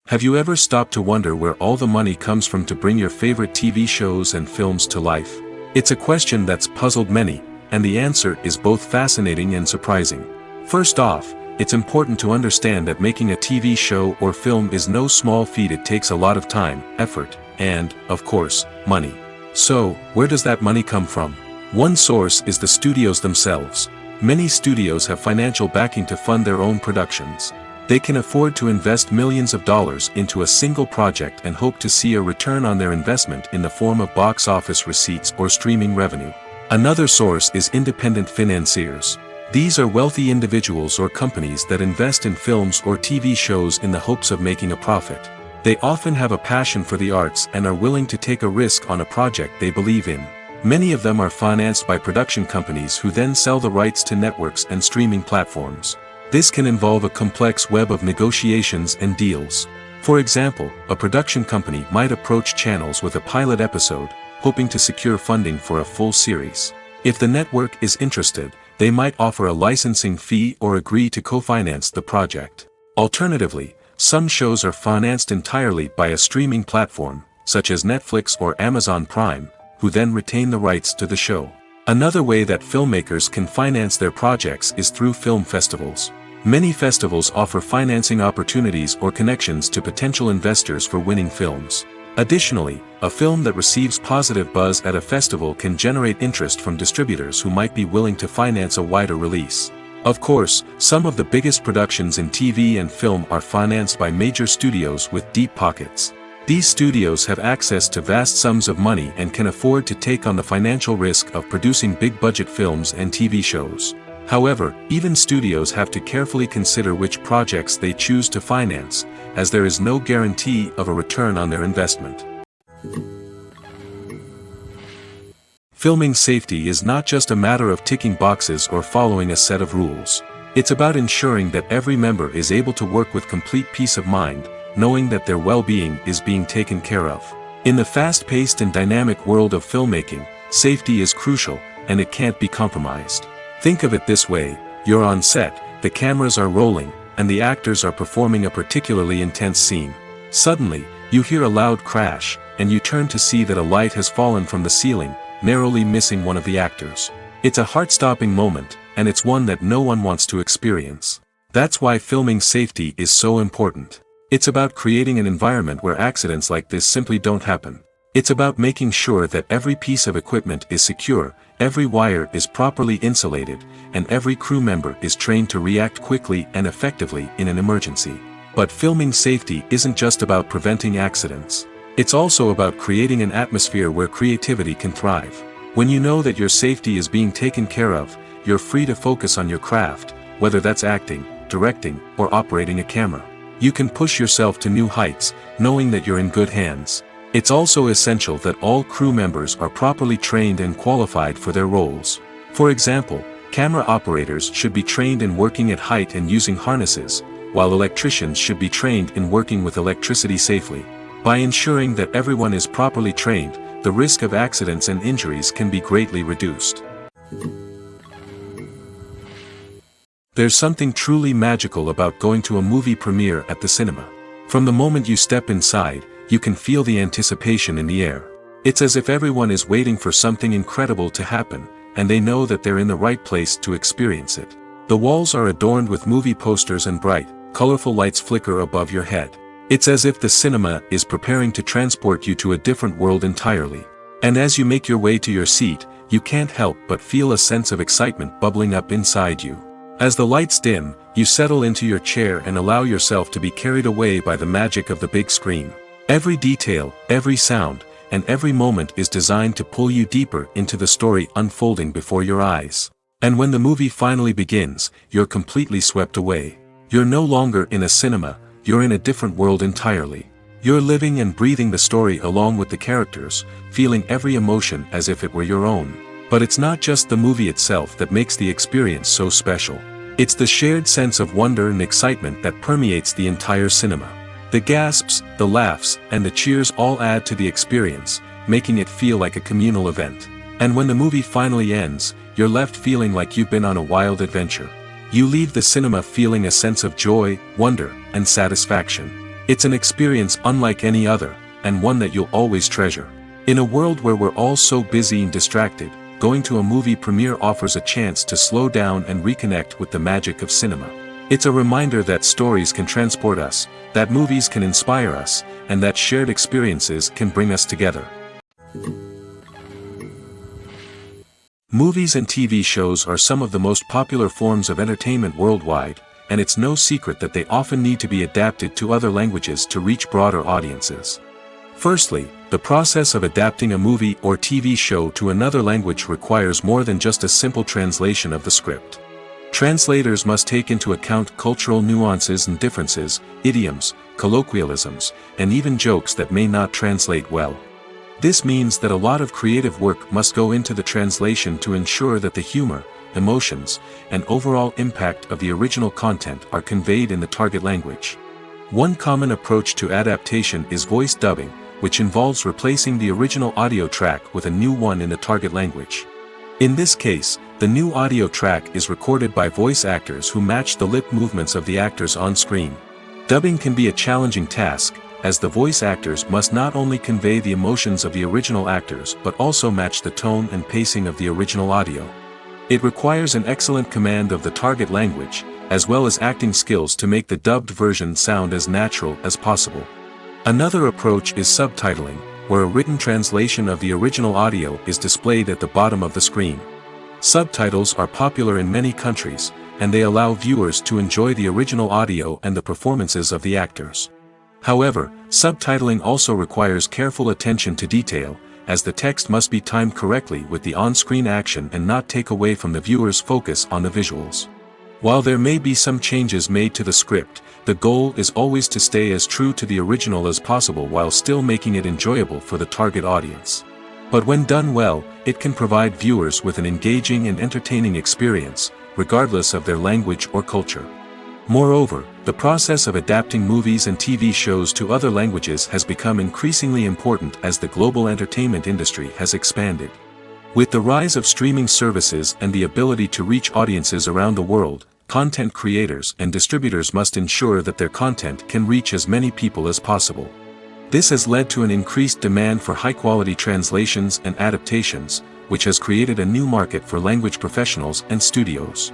Have you ever stopped to wonder where all the money comes from to bring your favorite TV shows and films to life? It's a question that's puzzled many, and the answer is both fascinating and surprising. First off, it's important to understand that making a TV show or film is no small feat. It takes a lot of time, effort, and, of course, money. So, where does that money come from? One source is the studios themselves. Many studios have financial backing to fund their own productions. They can afford to invest millions of dollars into a single project and hope to see a return on their investment in the form of box office receipts or streaming revenue. Another source is independent financiers. These are wealthy individuals or companies that invest in films or TV shows in the hopes of making a profit. They often have a passion for the arts and are willing to take a risk on a project they believe in. Many of them are financed by production companies who then sell the rights to networks and streaming platforms. This can involve a complex web of negotiations and deals. For example, a production company might approach channels with a pilot episode, hoping to secure funding for a full series. If the network is interested, they might offer a licensing fee or agree to co-finance the project. Alternatively, some shows are financed entirely by a streaming platform, such as Netflix or Amazon Prime, who then retain the rights to the show. Another way that filmmakers can finance their projects is through film festivals. Many festivals offer financing opportunities or connections to potential investors for winning films. Additionally, a film that receives positive buzz at a festival can generate interest from distributors who might be willing to finance a wider release. Of course, some of the biggest productions in TV and film are financed by major studios with deep pockets. These studios have access to vast sums of money and can afford to take on the financial risk of producing big-budget films and TV shows. However, even studios have to carefully consider which projects they choose to finance, as there is no guarantee of a return on their investment. Filming safety is not just a matter of ticking boxes or following a set of rules. It's about ensuring that every member is able to work with complete peace of mind, knowing that their well-being is being taken care of. In the fast-paced and dynamic world of filmmaking, safety is crucial, and it can't be compromised. Think of it this way: you're on set, the cameras are rolling, and the actors are performing a particularly intense scene. Suddenly, you hear a loud crash, and you turn to see that a light has fallen from the ceiling, narrowly missing one of the actors. It's a heart-stopping moment, and it's one that no one wants to experience. That's why filming safety is so important. It's about creating an environment where accidents like this simply don't happen. It's about making sure that every piece of equipment is secure, every wire is properly insulated, and every crew member is trained to react quickly and effectively in an emergency. But filming safety isn't just about preventing accidents. It's also about creating an atmosphere where creativity can thrive. When you know that your safety is being taken care of, you're free to focus on your craft, whether that's acting, directing, or operating a camera. You can push yourself to new heights, knowing that you're in good hands. It's also essential that all crew members are properly trained and qualified for their roles. For example, camera operators should be trained in working at height and using harnesses, while electricians should be trained in working with electricity safely. By ensuring that everyone is properly trained, the risk of accidents and injuries can be greatly reduced. There's something truly magical about going to a movie premiere at the cinema. From the moment you step inside, you can feel the anticipation in the air. It's as if everyone is waiting for something incredible to happen, and they know that they're in the right place to experience it. The walls are adorned with movie posters and bright, colorful lights flicker above your head. It's as if the cinema is preparing to transport you to a different world entirely. And as you make your way to your seat, you can't help but feel a sense of excitement bubbling up inside you. As the lights dim, you settle into your chair and allow yourself to be carried away by the magic of the big screen. Every detail, every sound, and every moment is designed to pull you deeper into the story unfolding before your eyes. And when the movie finally begins, you're completely swept away. You're no longer in a cinema, you're in a different world entirely. You're living and breathing the story along with the characters, feeling every emotion as if it were your own. But it's not just the movie itself that makes the experience so special. It's the shared sense of wonder and excitement that permeates the entire cinema. The gasps, the laughs, and the cheers all add to the experience, making it feel like a communal event. And when the movie finally ends, you're left feeling like you've been on a wild adventure. You leave the cinema feeling a sense of joy, wonder, and satisfaction. It's an experience unlike any other, and one that you'll always treasure. In a world where we're all so busy and distracted, going to a movie premiere offers a chance to slow down and reconnect with the magic of cinema. It's a reminder that stories can transport us, that movies can inspire us, and that shared experiences can bring us together. Movies and TV shows are some of the most popular forms of entertainment worldwide, and it's no secret that they often need to be adapted to other languages to reach broader audiences. Firstly, the process of adapting a movie or TV show to another language requires more than just a simple translation of the script. Translators must take into account cultural nuances and differences, idioms, colloquialisms, and even jokes that may not translate well. This means that a lot of creative work must go into the translation to ensure that the humor, emotions, and overall impact of the original content are conveyed in the target language. One common approach to adaptation is voice dubbing, which involves replacing the original audio track with a new one in the target language. In this case, the new audio track is recorded by voice actors who match the lip movements of the actors on screen. Dubbing can be a challenging task, as the voice actors must not only convey the emotions of the original actors but also match the tone and pacing of the original audio. It requires an excellent command of the target language, as well as acting skills to make the dubbed version sound as natural as possible. Another approach is subtitling, where a written translation of the original audio is displayed at the bottom of the screen. Subtitles are popular in many countries, and they allow viewers to enjoy the original audio and the performances of the actors. However, subtitling also requires careful attention to detail, as the text must be timed correctly with the on-screen action and not take away from the viewer's focus on the visuals. While there may be some changes made to the script, the goal is always to stay as true to the original as possible while still making it enjoyable for the target audience. But when done well, it can provide viewers with an engaging and entertaining experience, regardless of their language or culture. Moreover, the process of adapting movies and TV shows to other languages has become increasingly important as the global entertainment industry has expanded. With the rise of streaming services and the ability to reach audiences around the world, content creators and distributors must ensure that their content can reach as many people as possible. This has led to an increased demand for high-quality translations and adaptations, which has created a new market for language professionals and studios.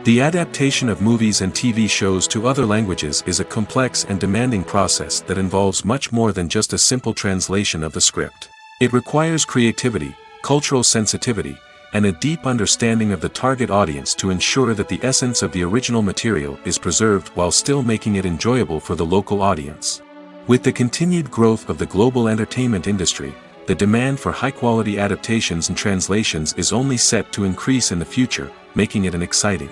The adaptation of movies and TV shows to other languages is a complex and demanding process that involves much more than just a simple translation of the script. It requires creativity, cultural sensitivity, and a deep understanding of the target audience to ensure that the essence of the original material is preserved while still making it enjoyable for the local audience. With the continued growth of the global entertainment industry, the demand for high-quality adaptations and translations is only set to increase in the future, making it an exciting.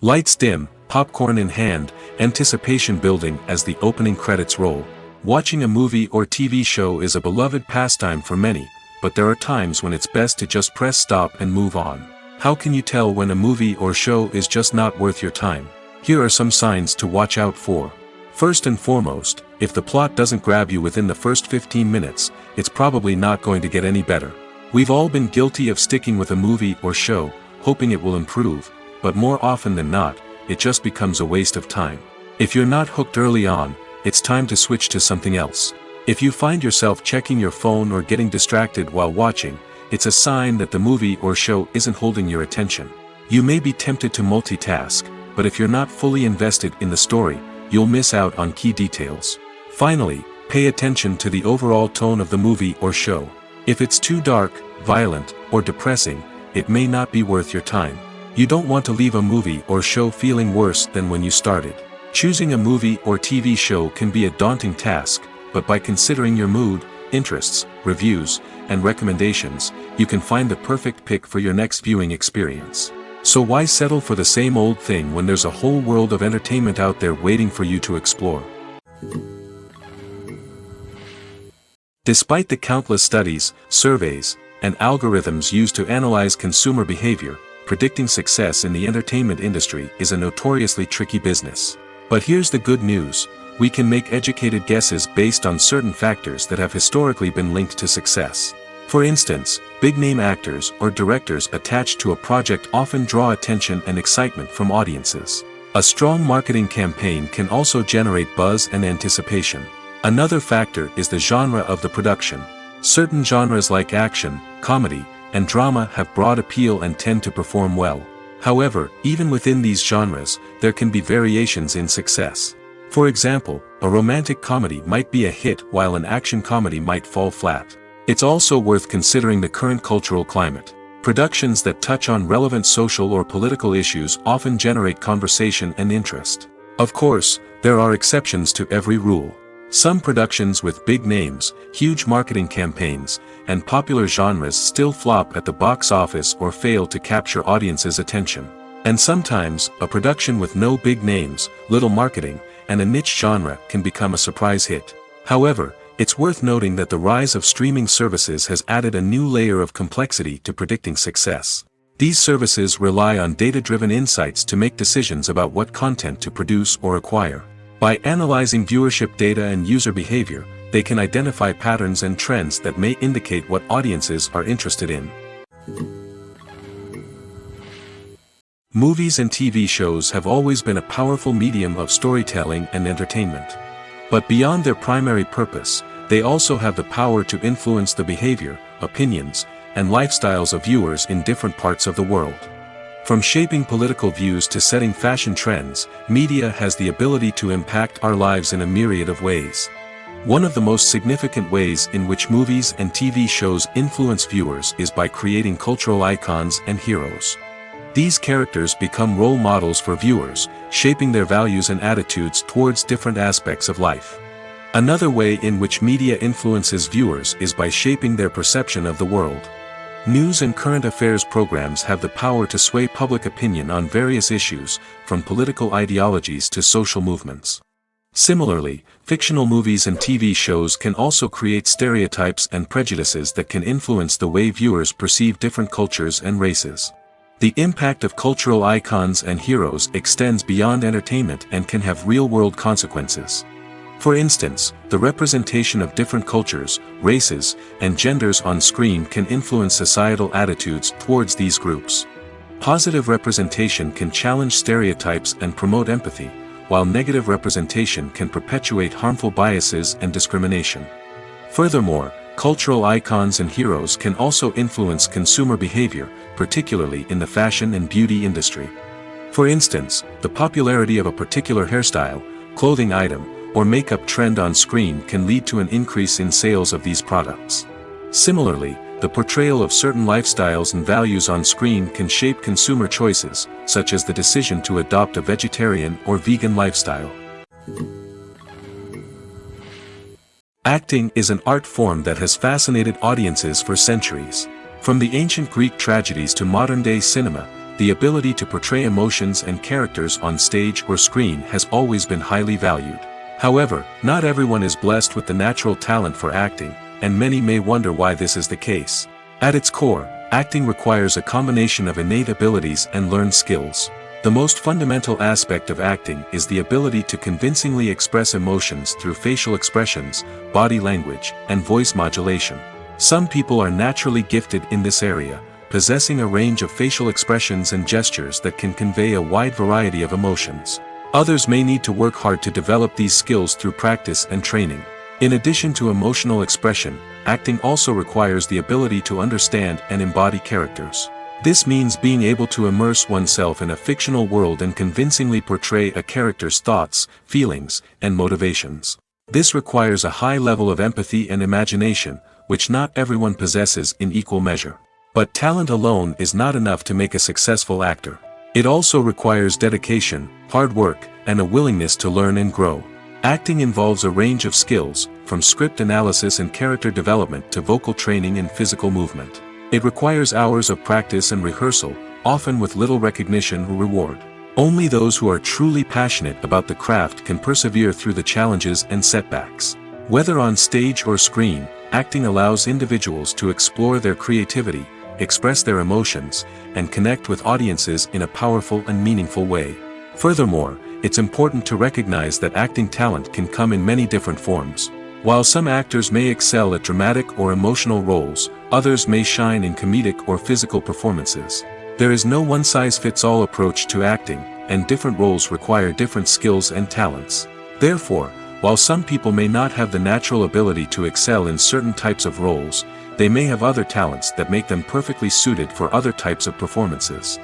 Lights dim, popcorn in hand, anticipation building as the opening credits roll. Watching a movie or TV show is a beloved pastime for many, but there are times when it's best to just press stop and move on. How can you tell when a movie or show is just not worth your time? Here are some signs to watch out for. First and foremost, if the plot doesn't grab you within the first 15 minutes, it's probably not going to get any better. We've all been guilty of sticking with a movie or show, hoping it will improve, but more often than not, it just becomes a waste of time. If you're not hooked early on, it's time to switch to something else. If you find yourself checking your phone or getting distracted while watching, it's a sign that the movie or show isn't holding your attention. You may be tempted to multitask, but if you're not fully invested in the story, you'll miss out on key details. Finally, pay attention to the overall tone of the movie or show. If it's too dark, violent, or depressing, it may not be worth your time. You don't want to leave a movie or show feeling worse than when you started. Choosing a movie or TV show can be a daunting task, but by considering your mood, interests, reviews, and recommendations, you can find the perfect pick for your next viewing experience. So why settle for the same old thing when there's a whole world of entertainment out there waiting for you to explore? Despite the countless studies, surveys, and algorithms used to analyze consumer behavior, predicting success in the entertainment industry is a notoriously tricky business. But here's the good news: we can make educated guesses based on certain factors that have historically been linked to success. For instance, big-name actors or directors attached to a project often draw attention and excitement from audiences. A strong marketing campaign can also generate buzz and anticipation. Another factor is the genre of the production. Certain genres like action, comedy, and drama have broad appeal and tend to perform well. However, even within these genres, there can be variations in success. For example, a romantic comedy might be a hit while an action comedy might fall flat. It's also worth considering the current cultural climate. Productions that touch on relevant social or political issues often generate conversation and interest. Of course, there are exceptions to every rule. Some productions with big names, huge marketing campaigns, and popular genres still flop at the box office or fail to capture audiences' attention. And sometimes, a production with no big names, little marketing, and a niche genre can become a surprise hit. However, it's worth noting that the rise of streaming services has added a new layer of complexity to predicting success. These services rely on data-driven insights to make decisions about what content to produce or acquire. By analyzing viewership data and user behavior, they can identify patterns and trends that may indicate what audiences are interested in. Movies and TV shows have always been a powerful medium of storytelling and entertainment. But beyond their primary purpose, they also have the power to influence the behavior, opinions, and lifestyles of viewers in different parts of the world. From shaping political views to setting fashion trends, media has the ability to impact our lives in a myriad of ways. One of the most significant ways in which movies and TV shows influence viewers is by creating cultural icons and heroes. These characters become role models for viewers, shaping their values and attitudes towards different aspects of life. Another way in which media influences viewers is by shaping their perception of the world. News and current affairs programs have the power to sway public opinion on various issues, from political ideologies to social movements. Similarly, fictional movies and TV shows can also create stereotypes and prejudices that can influence the way viewers perceive different cultures and races. The impact of cultural icons and heroes extends beyond entertainment and can have real-world consequences. For instance, the representation of different cultures, races, and genders on screen can influence societal attitudes towards these groups. Positive representation can challenge stereotypes and promote empathy, while negative representation can perpetuate harmful biases and discrimination. Furthermore, cultural icons and heroes can also influence consumer behavior, particularly in the fashion and beauty industry. For instance, the popularity of a particular hairstyle, clothing item, or makeup trend on screen can lead to an increase in sales of these products. Similarly, the portrayal of certain lifestyles and values on screen can shape consumer choices, such as the decision to adopt a vegetarian or vegan lifestyle. Acting is an art form that has fascinated audiences for centuries. From the ancient Greek tragedies to modern-day cinema, the ability to portray emotions and characters on stage or screen has always been highly valued. However, not everyone is blessed with the natural talent for acting, and many may wonder why this is the case. At its core, acting requires a combination of innate abilities and learned skills. The most fundamental aspect of acting is the ability to convincingly express emotions through facial expressions, body language, and voice modulation. Some people are naturally gifted in this area, possessing a range of facial expressions and gestures that can convey a wide variety of emotions. Others may need to work hard to develop these skills through practice and training. In addition to emotional expression, acting also requires the ability to understand and embody characters. This means being able to immerse oneself in a fictional world and convincingly portray a character's thoughts, feelings, and motivations. This requires a high level of empathy and imagination, which not everyone possesses in equal measure. But talent alone is not enough to make a successful actor. It also requires dedication, hard work, and a willingness to learn and grow. Acting involves a range of skills, from script analysis and character development to vocal training and physical movement. It requires hours of practice and rehearsal, often with little recognition or reward. Only those who are truly passionate about the craft can persevere through the challenges and setbacks. Whether on stage or screen, acting allows individuals to explore their creativity, express their emotions, and connect with audiences in a powerful and meaningful way. Furthermore, it's important to recognize that acting talent can come in many different forms. While some actors may excel at dramatic or emotional roles, others may shine in comedic or physical performances. There is no one-size-fits-all approach to acting, and different roles require different skills and talents. Therefore, while some people may not have the natural ability to excel in certain types of roles, they may have other talents that make them perfectly suited for other types of performances.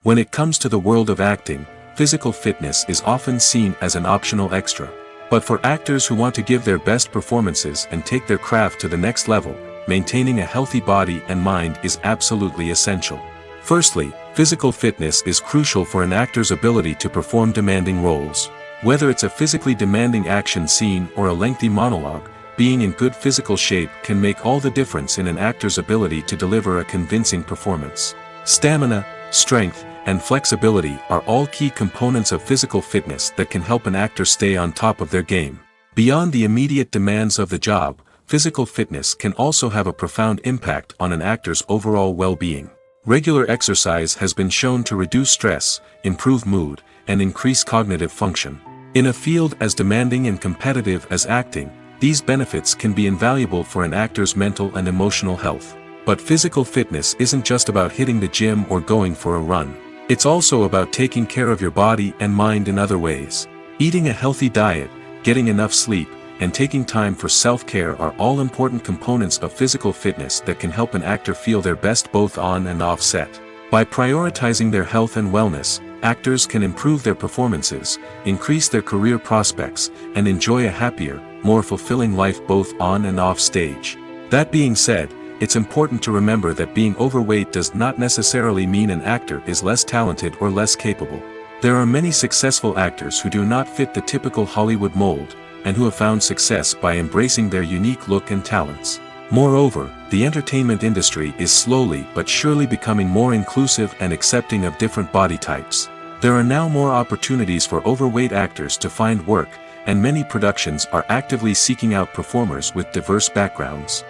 When it comes to the world of acting, physical fitness is often seen as an optional extra. But for actors who want to give their best performances and take their craft to the next level, maintaining a healthy body and mind is absolutely essential. Firstly, physical fitness is crucial for an actor's ability to perform demanding roles. Whether it's a physically demanding action scene or a lengthy monologue, being in good physical shape can make all the difference in an actor's ability to deliver a convincing performance. Stamina, strength, and flexibility are all key components of physical fitness that can help an actor stay on top of their game. Beyond the immediate demands of the job, physical fitness can also have a profound impact on an actor's overall well-being. Regular exercise has been shown to reduce stress, improve mood, and increase cognitive function. In a field as demanding and competitive as acting, these benefits can be invaluable for an actor's mental and emotional health. But physical fitness isn't just about hitting the gym or going for a run. It's also about taking care of your body and mind in other ways. Eating a healthy diet, getting enough sleep, and taking time for self-care are all important components of physical fitness that can help an actor feel their best both on and off set. By prioritizing their health and wellness, actors can improve their performances, increase their career prospects, and enjoy a happier, more fulfilling life both on and off stage. That being said, it's important to remember that being overweight does not necessarily mean an actor is less talented or less capable. There are many successful actors who do not fit the typical Hollywood mold, and who have found success by embracing their unique look and talents. Moreover, the entertainment industry is slowly but surely becoming more inclusive and accepting of different body types. There are now more opportunities for overweight actors to find work, and many productions are actively seeking out performers with diverse backgrounds.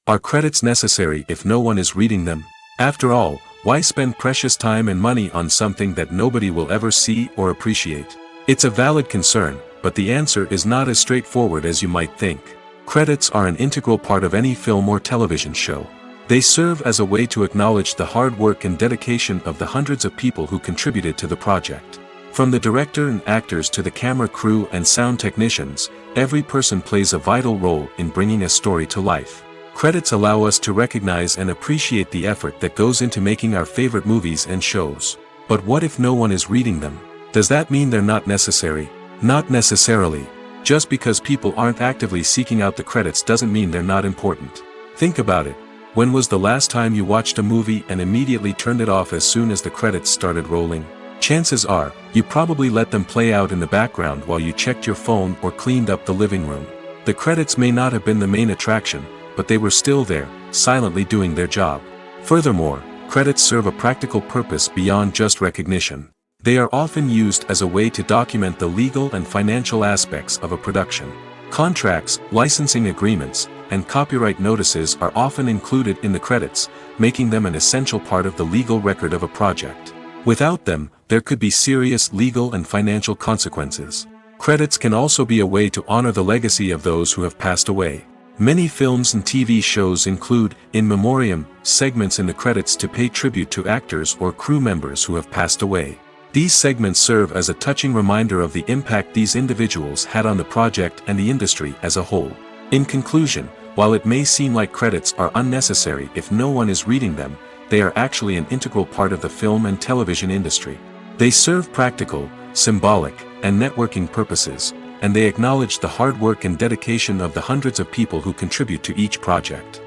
Are credits necessary if no one is reading them? After all, why spend precious time and money on something that nobody will ever see or appreciate? It's a valid concern, but the answer is not as straightforward as you might think. Credits are an integral part of any film or television show. They serve as a way to acknowledge the hard work and dedication of the hundreds of people who contributed to the project. From the director and actors to the camera crew and sound technicians, every person plays a vital role in bringing a story to life. Credits allow us to recognize and appreciate the effort that goes into making our favorite movies and shows. But what if no one is reading them? Does that mean they're not necessary? Not necessarily. Just because people aren't actively seeking out the credits doesn't mean they're not important. Think about it. When was the last time you watched a movie and immediately turned it off as soon as the credits started rolling? Chances are, you probably let them play out in the background while you checked your phone or cleaned up the living room. The credits may not have been the main attraction, but they were still there, silently doing their job. Furthermore, credits serve a practical purpose beyond just recognition. They are often used as a way to document the legal and financial aspects of a production. Contracts, licensing agreements, and copyright notices are often included in the credits, making them an essential part of the legal record of a project. Without them, there could be serious legal and financial consequences. Credits can also be a way to honor the legacy of those who have passed away. Many films and TV shows include, in memoriam, segments in the credits to pay tribute to actors or crew members who have passed away. These segments serve as a touching reminder of the impact these individuals had on the project and the industry as a whole. In conclusion, while it may seem like credits are unnecessary if no one is reading them, they are actually an integral part of the film and television industry. They serve practical, symbolic, and networking purposes, and they acknowledge the hard work and dedication of the hundreds of people who contribute to each project.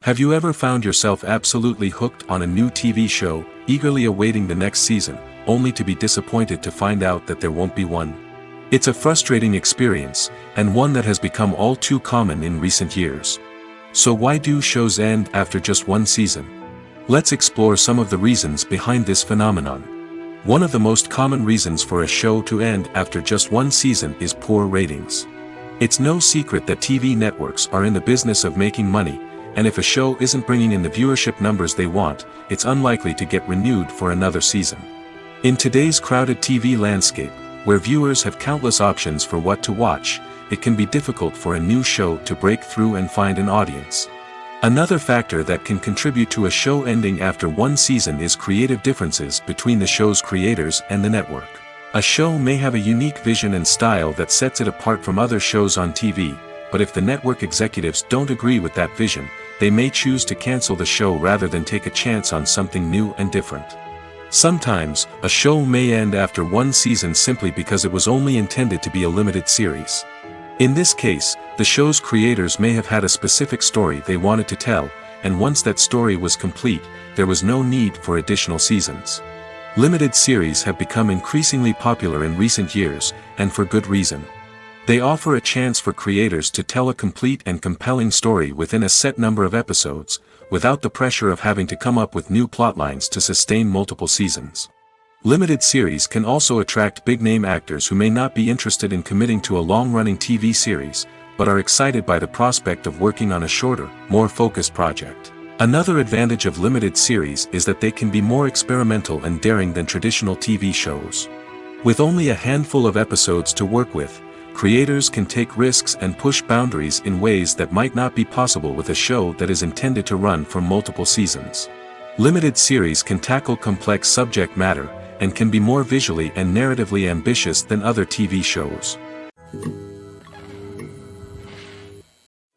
Have you ever found yourself absolutely hooked on a new TV show, eagerly awaiting the next season, only to be disappointed to find out that there won't be one? It's a frustrating experience, and one that has become all too common in recent years. So why do shows end after just one season? Let's explore some of the reasons behind this phenomenon. One of the most common reasons for a show to end after just one season is poor ratings. It's no secret that TV networks are in the business of making money, and if a show isn't bringing in the viewership numbers they want, it's unlikely to get renewed for another season. In today's crowded TV landscape, where viewers have countless options for what to watch, it can be difficult for a new show to break through and find an audience. Another factor that can contribute to a show ending after one season is creative differences between the show's creators and the network. A show may have a unique vision and style that sets it apart from other shows on TV, but if the network executives don't agree with that vision, they may choose to cancel the show rather than take a chance on something new and different. Sometimes, a show may end after one season simply because it was only intended to be a limited series. In this case, the show's creators may have had a specific story they wanted to tell, and once that story was complete, there was no need for additional seasons. Limited series have become increasingly popular in recent years, and for good reason. They offer a chance for creators to tell a complete and compelling story within a set number of episodes, without the pressure of having to come up with new plotlines to sustain multiple seasons. Limited series can also attract big-name actors who may not be interested in committing to a long-running TV series, but are excited by the prospect of working on a shorter, more focused project. Another advantage of limited series is that they can be more experimental and daring than traditional TV shows. With only a handful of episodes to work with, creators can take risks and push boundaries in ways that might not be possible with a show that is intended to run for multiple seasons. Limited series can tackle complex subject matter, and can be more visually and narratively ambitious than other TV shows.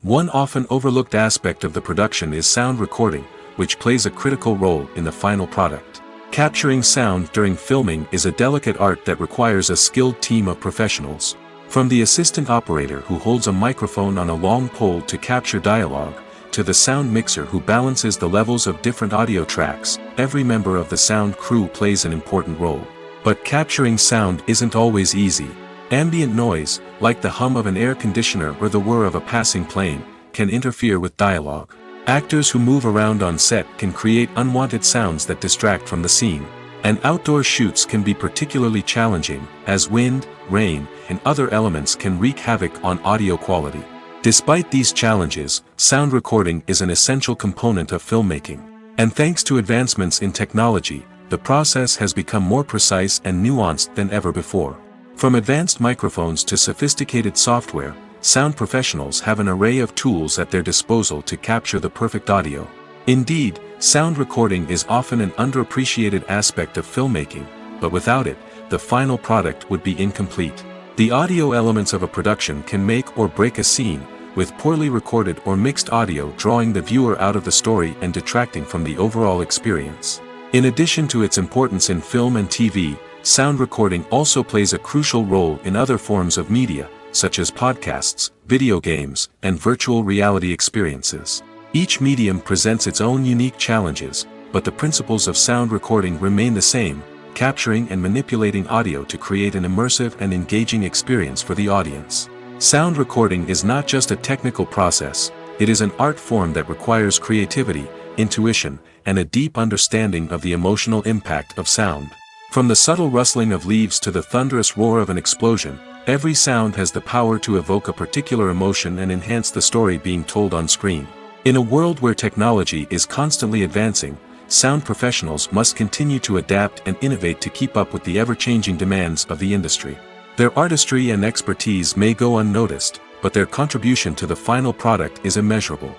One often overlooked aspect of the production is sound recording, which plays a critical role in the final product. Capturing sound during filming is a delicate art that requires a skilled team of professionals. From the assistant operator who holds a microphone on a long pole to capture dialogue, to the sound mixer who balances the levels of different audio tracks, every member of the sound crew plays an important role. But capturing sound isn't always easy. Ambient noise, like the hum of an air conditioner or the whir of a passing plane, can interfere with dialogue. Actors who move around on set can create unwanted sounds that distract from the scene. And outdoor shoots can be particularly challenging, as wind, rain, and other elements can wreak havoc on audio quality. Despite these challenges, sound recording is an essential component of filmmaking. And thanks to advancements in technology, the process has become more precise and nuanced than ever before. From advanced microphones to sophisticated software, sound professionals have an array of tools at their disposal to capture the perfect audio. Indeed, sound recording is often an underappreciated aspect of filmmaking, but without it, the final product would be incomplete. The audio elements of a production can make or break a scene, with poorly recorded or mixed audio drawing the viewer out of the story and detracting from the overall experience. In addition to its importance in film and TV, sound recording also plays a crucial role in other forms of media, such as podcasts, video games, and virtual reality experiences. Each medium presents its own unique challenges, but the principles of sound recording remain the same, capturing and manipulating audio to create an immersive and engaging experience for the audience. Sound recording is not just a technical process, it is an art form that requires creativity, intuition, and a deep understanding of the emotional impact of sound. From the subtle rustling of leaves to the thunderous roar of an explosion, every sound has the power to evoke a particular emotion and enhance the story being told on screen. In a world where technology is constantly advancing, sound professionals must continue to adapt and innovate to keep up with the ever-changing demands of the industry. Their artistry and expertise may go unnoticed, but their contribution to the final product is immeasurable.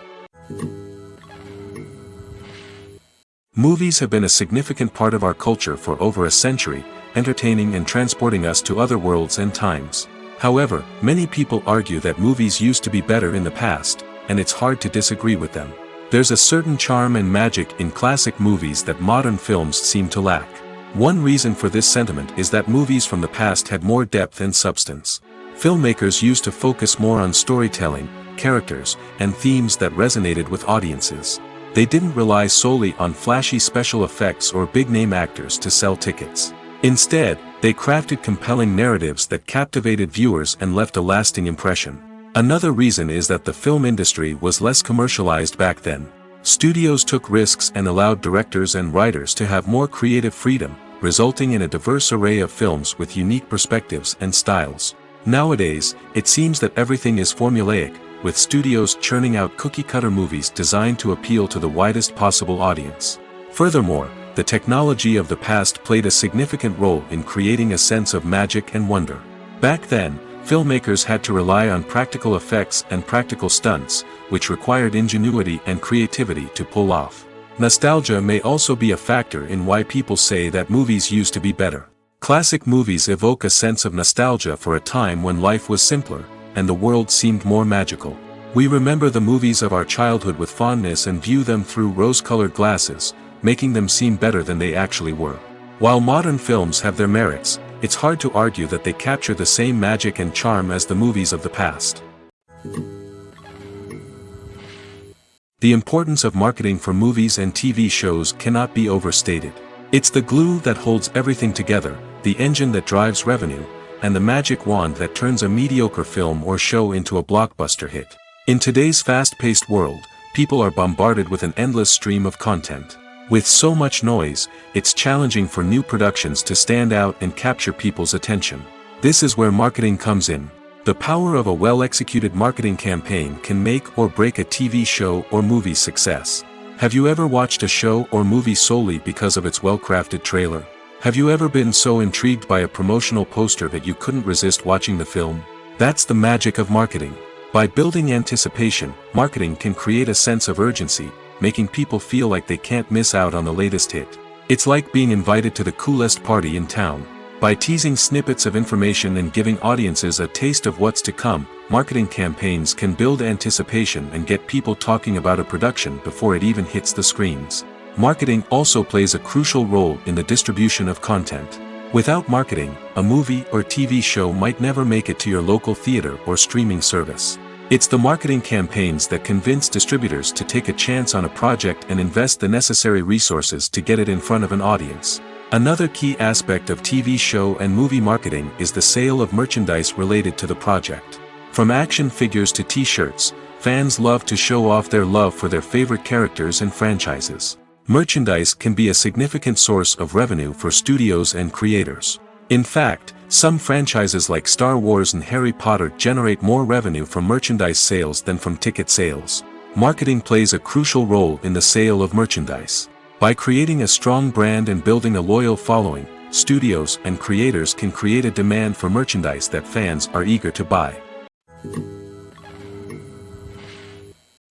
Movies have been a significant part of our culture for over a century, entertaining and transporting us to other worlds and times. However, many people argue that movies used to be better in the past, and it's hard to disagree with them. There's a certain charm and magic in classic movies that modern films seem to lack. One reason for this sentiment is that movies from the past had more depth and substance. Filmmakers used to focus more on storytelling, characters, and themes that resonated with audiences. They didn't rely solely on flashy special effects or big-name actors to sell tickets. Instead, they crafted compelling narratives that captivated viewers and left a lasting impression. Another reason is that the film industry was less commercialized back then. Studios took risks and allowed directors and writers to have more creative freedom, resulting in a diverse array of films with unique perspectives and styles. Nowadays, it seems that everything is formulaic, with studios churning out cookie-cutter movies designed to appeal to the widest possible audience. Furthermore, the technology of the past played a significant role in creating a sense of magic and wonder. Back then, filmmakers had to rely on practical effects and practical stunts, which required ingenuity and creativity to pull off. Nostalgia may also be a factor in why people say that movies used to be better. Classic movies evoke a sense of nostalgia for a time when life was simpler, and the world seemed more magical. We remember the movies of our childhood with fondness and view them through rose-colored glasses, making them seem better than they actually were. While modern films have their merits, it's hard to argue that they capture the same magic and charm as the movies of the past. The importance of marketing for movies and TV shows cannot be overstated. It's the glue that holds everything together, the engine that drives revenue, and the magic wand that turns a mediocre film or show into a blockbuster hit. In today's fast-paced world, people are bombarded with an endless stream of content. With so much noise, it's challenging for new productions to stand out and capture people's attention. This is where marketing comes in. The power of a well-executed marketing campaign can make or break a TV show or movie's success. Have you ever watched a show or movie solely because of its well-crafted trailer? Have you ever been so intrigued by a promotional poster that you couldn't resist watching the film? That's the magic of marketing. By building anticipation, marketing can create a sense of urgency, making people feel like they can't miss out on the latest hit. It's like being invited to the coolest party in town. By teasing snippets of information and giving audiences a taste of what's to come, marketing campaigns can build anticipation and get people talking about a production before it even hits the screens. Marketing also plays a crucial role in the distribution of content. Without marketing, a movie or TV show might never make it to your local theater or streaming service. It's the marketing campaigns that convince distributors to take a chance on a project and invest the necessary resources to get it in front of an audience. Another key aspect of TV show and movie marketing is the sale of merchandise related to the project. From action figures to t-shirts, fans love to show off their love for their favorite characters and franchises. Merchandise can be a significant source of revenue for studios and creators. In fact, some franchises like Star Wars and Harry Potter generate more revenue from merchandise sales than from ticket sales. Marketing plays a crucial role in the sale of merchandise. By creating a strong brand and building a loyal following, studios and creators can create a demand for merchandise that fans are eager to buy.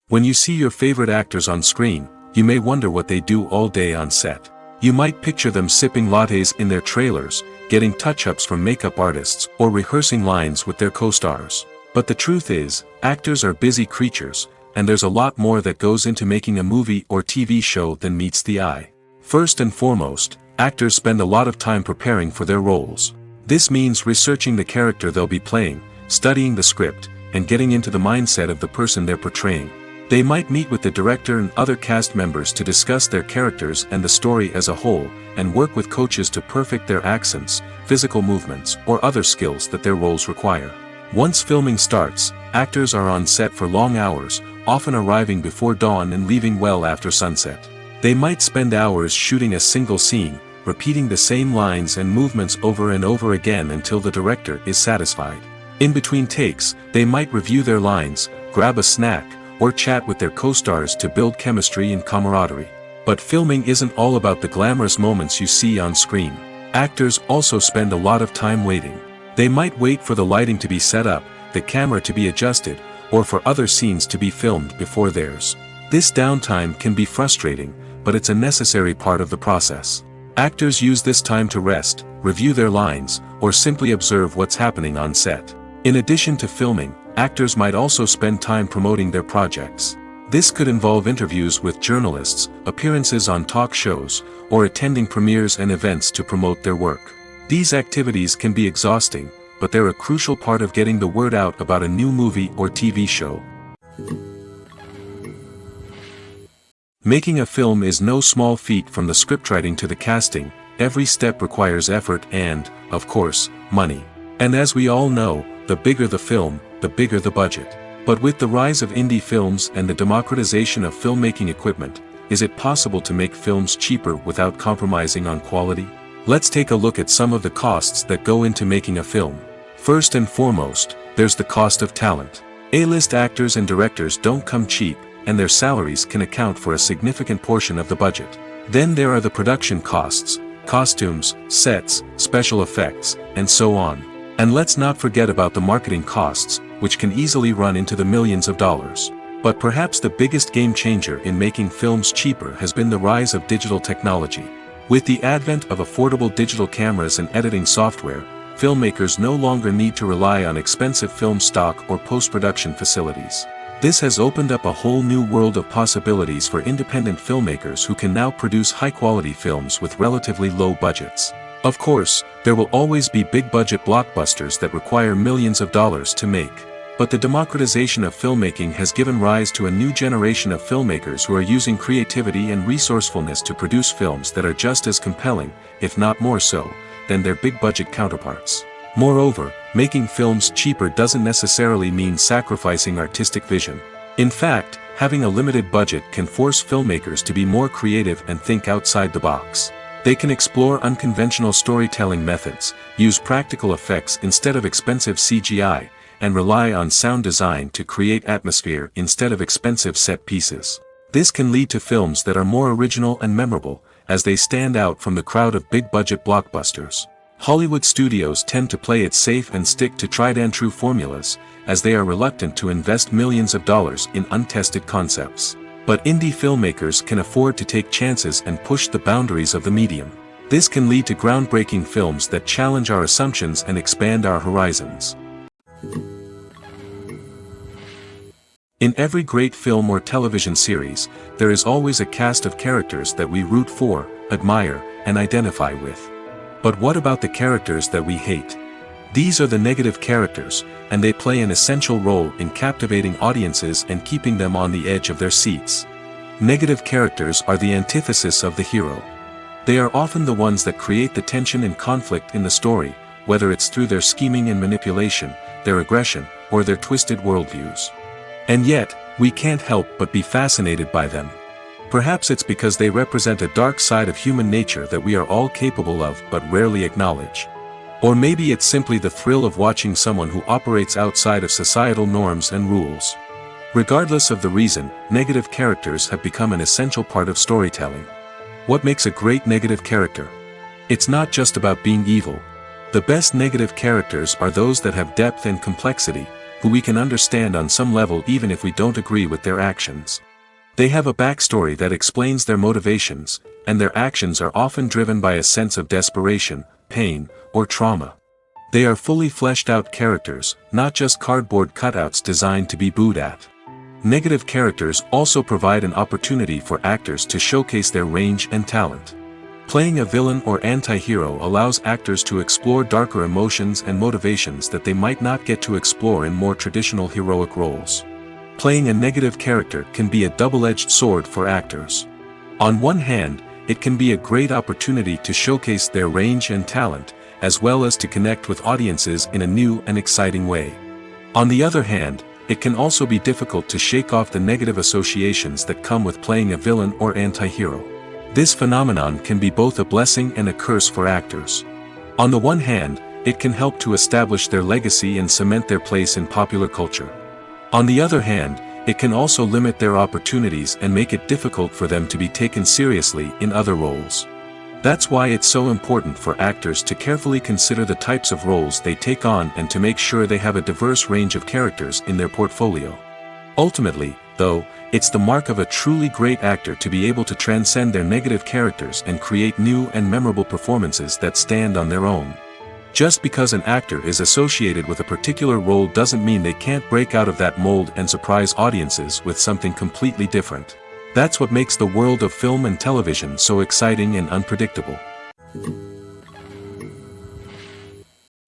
When you see your favorite actors on screen, you may wonder what they do all day on set. You might picture them sipping lattes in their trailers, getting touch-ups from makeup artists, or rehearsing lines with their co-stars. But the truth is, actors are busy creatures, and there's a lot more that goes into making a movie or TV show than meets the eye. First and foremost, actors spend a lot of time preparing for their roles. This means researching the character they'll be playing, studying the script, and getting into the mindset of the person they're portraying. They might meet with the director and other cast members to discuss their characters and the story as a whole, and work with coaches to perfect their accents, physical movements, or other skills that their roles require. Once filming starts, actors are on set for long hours, often arriving before dawn and leaving well after sunset. They might spend hours shooting a single scene, repeating the same lines and movements over and over again until the director is satisfied. In between takes, they might review their lines, grab a snack, or chat with their co-stars to build chemistry and camaraderie. But filming isn't all about the glamorous moments you see on screen. Actors also spend a lot of time waiting. They might wait for the lighting to be set up, the camera to be adjusted, or for other scenes to be filmed before theirs. This downtime can be frustrating, but it's a necessary part of the process. Actors use this time to rest, review their lines, or simply observe what's happening on set. In addition to filming, actors might also spend time promoting their projects. This could involve interviews with journalists, appearances on talk shows, or attending premieres and events to promote their work. These activities can be exhausting, but they're a crucial part of getting the word out about a new movie or TV show. Making a film is no small feat. From the scriptwriting to the casting, every step requires effort and, of course, money. And as we all know, the bigger the film, the bigger the budget. But with the rise of indie films and the democratization of filmmaking equipment, is it possible to make films cheaper without compromising on quality? Let's take a look at some of the costs that go into making a film. First and foremost, there's the cost of talent. A-list actors and directors don't come cheap, and their salaries can account for a significant portion of the budget. Then there are the production costs, costumes, sets, special effects, and so on. And let's not forget about the marketing costs, which can easily run into the millions of dollars. But perhaps the biggest game changer in making films cheaper has been the rise of digital technology. With the advent of affordable digital cameras and editing software, filmmakers no longer need to rely on expensive film stock or post-production facilities. This has opened up a whole new world of possibilities for independent filmmakers who can now produce high-quality films with relatively low budgets. Of course, there will always be big-budget blockbusters that require millions of dollars to make. But the democratization of filmmaking has given rise to a new generation of filmmakers who are using creativity and resourcefulness to produce films that are just as compelling, if not more so, than their big-budget counterparts. Moreover, making films cheaper doesn't necessarily mean sacrificing artistic vision. In fact, having a limited budget can force filmmakers to be more creative and think outside the box. They can explore unconventional storytelling methods, use practical effects instead of expensive CGI, and rely on sound design to create atmosphere instead of expensive set pieces. This can lead to films that are more original and memorable, as they stand out from the crowd of big-budget blockbusters. Hollywood studios tend to play it safe and stick to tried-and-true formulas, as they are reluctant to invest millions of dollars in untested concepts. But indie filmmakers can afford to take chances and push the boundaries of the medium. This can lead to groundbreaking films that challenge our assumptions and expand our horizons. In every great film or television series, there is always a cast of characters that we root for, admire, and identify with. But what about the characters that we hate? These are the negative characters, and they play an essential role in captivating audiences and keeping them on the edge of their seats. Negative characters are the antithesis of the hero. They are often the ones that create the tension and conflict in the story, whether it's through their scheming and manipulation, their aggression, or their twisted worldviews. And yet, we can't help but be fascinated by them. Perhaps it's because they represent a dark side of human nature that we are all capable of but rarely acknowledge. Or maybe it's simply the thrill of watching someone who operates outside of societal norms and rules. Regardless of the reason, negative characters have become an essential part of storytelling. What makes a great negative character? It's not just about being evil. The best negative characters are those that have depth and complexity, who we can understand on some level even if we don't agree with their actions. They have a backstory that explains their motivations, and their actions are often driven by a sense of desperation, pain, or trauma. They are fully fleshed out characters, not just cardboard cutouts designed to be booed at. Negative characters also provide an opportunity for actors to showcase their range and talent. Playing a villain or anti-hero allows actors to explore darker emotions and motivations that they might not get to explore in more traditional heroic roles. Playing a negative character can be a double-edged sword for actors. On one hand, it can be a great opportunity to showcase their range and talent, as well as to connect with audiences in a new and exciting way. On the other hand, it can also be difficult to shake off the negative associations that come with playing a villain or anti-hero. This phenomenon can be both a blessing and a curse for actors. On the one hand, it can help to establish their legacy and cement their place in popular culture. On the other hand, it can also limit their opportunities and make it difficult for them to be taken seriously in other roles. That's why it's so important for actors to carefully consider the types of roles they take on and to make sure they have a diverse range of characters in their portfolio. Ultimately, though, it's the mark of a truly great actor to be able to transcend their negative characters and create new and memorable performances that stand on their own. Just because an actor is associated with a particular role doesn't mean they can't break out of that mold and surprise audiences with something completely different. That's what makes the world of film and television so exciting and unpredictable.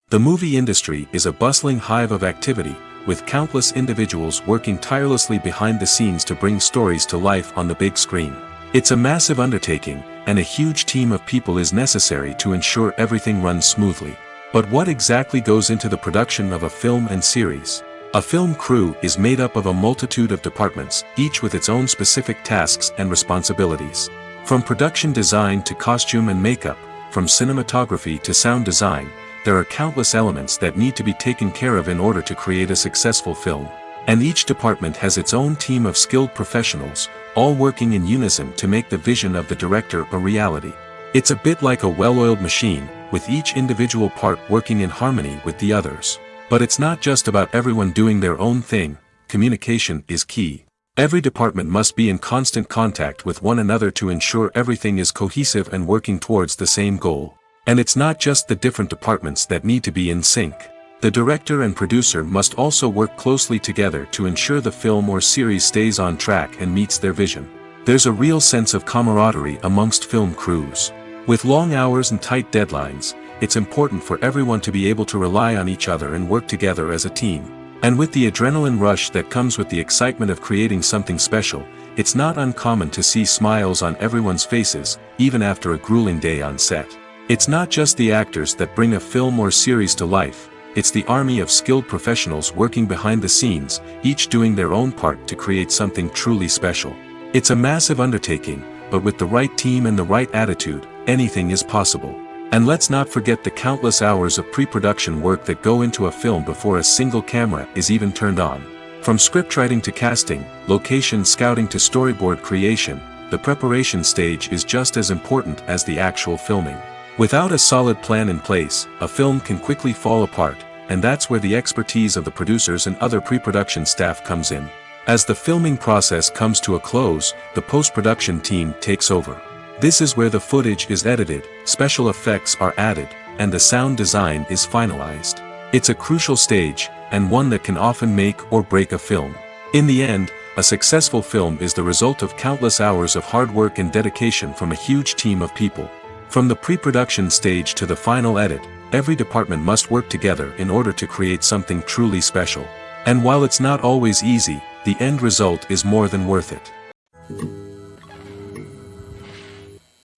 The movie industry is a bustling hive of activity, with countless individuals working tirelessly behind the scenes to bring stories to life on the big screen. It's a massive undertaking, and a huge team of people is necessary to ensure everything runs smoothly. But what exactly goes into the production of a film and series? A film crew is made up of a multitude of departments, each with its own specific tasks and responsibilities. From production design to costume and makeup, from cinematography to sound design, there are countless elements that need to be taken care of in order to create a successful film. And each department has its own team of skilled professionals, all working in unison to make the vision of the director a reality. It's a bit like a well-oiled machine, with each individual part working in harmony with the others. But it's not just about everyone doing their own thing. Communication is key. Every department must be in constant contact with one another to ensure everything is cohesive and working towards the same goal. And it's not just the different departments that need to be in sync. The director and producer must also work closely together to ensure the film or series stays on track and meets their vision. There's a real sense of camaraderie amongst film crews. With long hours and tight deadlines, it's important for everyone to be able to rely on each other and work together as a team. And with the adrenaline rush that comes with the excitement of creating something special, it's not uncommon to see smiles on everyone's faces, even after a grueling day on set. It's not just the actors that bring a film or series to life, it's the army of skilled professionals working behind the scenes, each doing their own part to create something truly special. It's a massive undertaking, but with the right team and the right attitude, anything is possible. And let's not forget the countless hours of pre-production work that go into a film before a single camera is even turned on. From scriptwriting to casting, location scouting to storyboard creation, the preparation stage is just as important as the actual filming. Without a solid plan in place, a film can quickly fall apart, and that's where the expertise of the producers and other pre-production staff comes in. As the filming process comes to a close, the post-production team takes over. This is where the footage is edited, special effects are added, and the sound design is finalized. It's a crucial stage, and one that can often make or break a film. In the end, a successful film is the result of countless hours of hard work and dedication from a huge team of people. From the pre-production stage to the final edit, every department must work together in order to create something truly special. And while it's not always easy, the end result is more than worth it.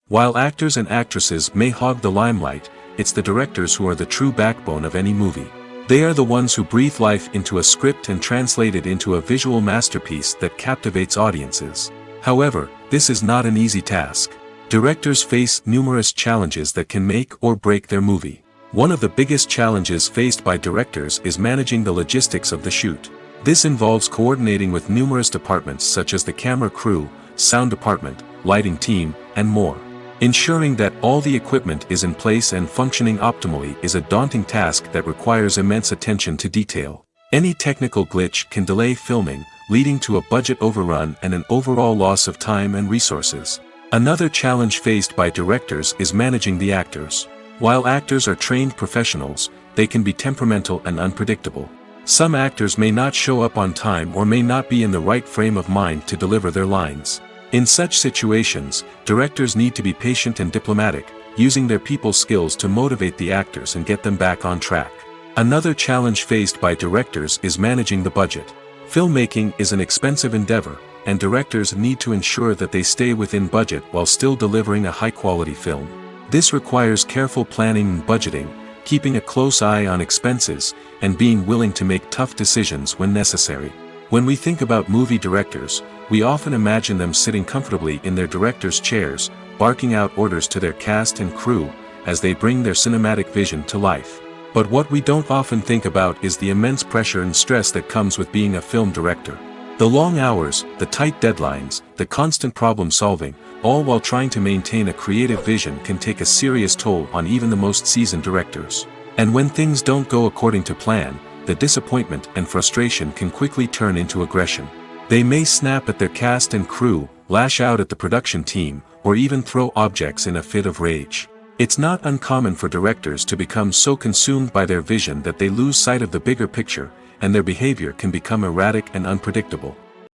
While actors and actresses may hog the limelight, it's the directors who are the true backbone of any movie. They are the ones who breathe life into a script and translate it into a visual masterpiece that captivates audiences. However, this is not an easy task. Directors face numerous challenges that can make or break their movie. One of the biggest challenges faced by directors is managing the logistics of the shoot. This involves coordinating with numerous departments such as the camera crew, sound department, lighting team, and more. Ensuring that all the equipment is in place and functioning optimally is a daunting task that requires immense attention to detail. Any technical glitch can delay filming, leading to a budget overrun and an overall loss of time and resources. Another challenge faced by directors is managing the actors. While actors are trained professionals, they can be temperamental and unpredictable. Some actors may not show up on time or may not be in the right frame of mind to deliver their lines. In such situations, directors need to be patient and diplomatic, using their people skills to motivate the actors and get them back on track. Another challenge faced by directors is managing the budget. Filmmaking is an expensive endeavor, and directors need to ensure that they stay within budget while still delivering a high-quality film. This requires careful planning and budgeting, keeping a close eye on expenses, and being willing to make tough decisions when necessary. When we think about movie directors, we often imagine them sitting comfortably in their director's chairs, barking out orders to their cast and crew, as they bring their cinematic vision to life. But what we don't often think about is the immense pressure and stress that comes with being a film director. The long hours, the tight deadlines, the constant problem solving, all while trying to maintain a creative vision can take a serious toll on even the most seasoned directors. And when things don't go according to plan, the disappointment and frustration can quickly turn into aggression. They may snap at their cast and crew, lash out at the production team, or even throw objects in a fit of rage. It's not uncommon for directors to become so consumed by their vision that they lose sight of the bigger picture, and their behavior can become erratic and unpredictable.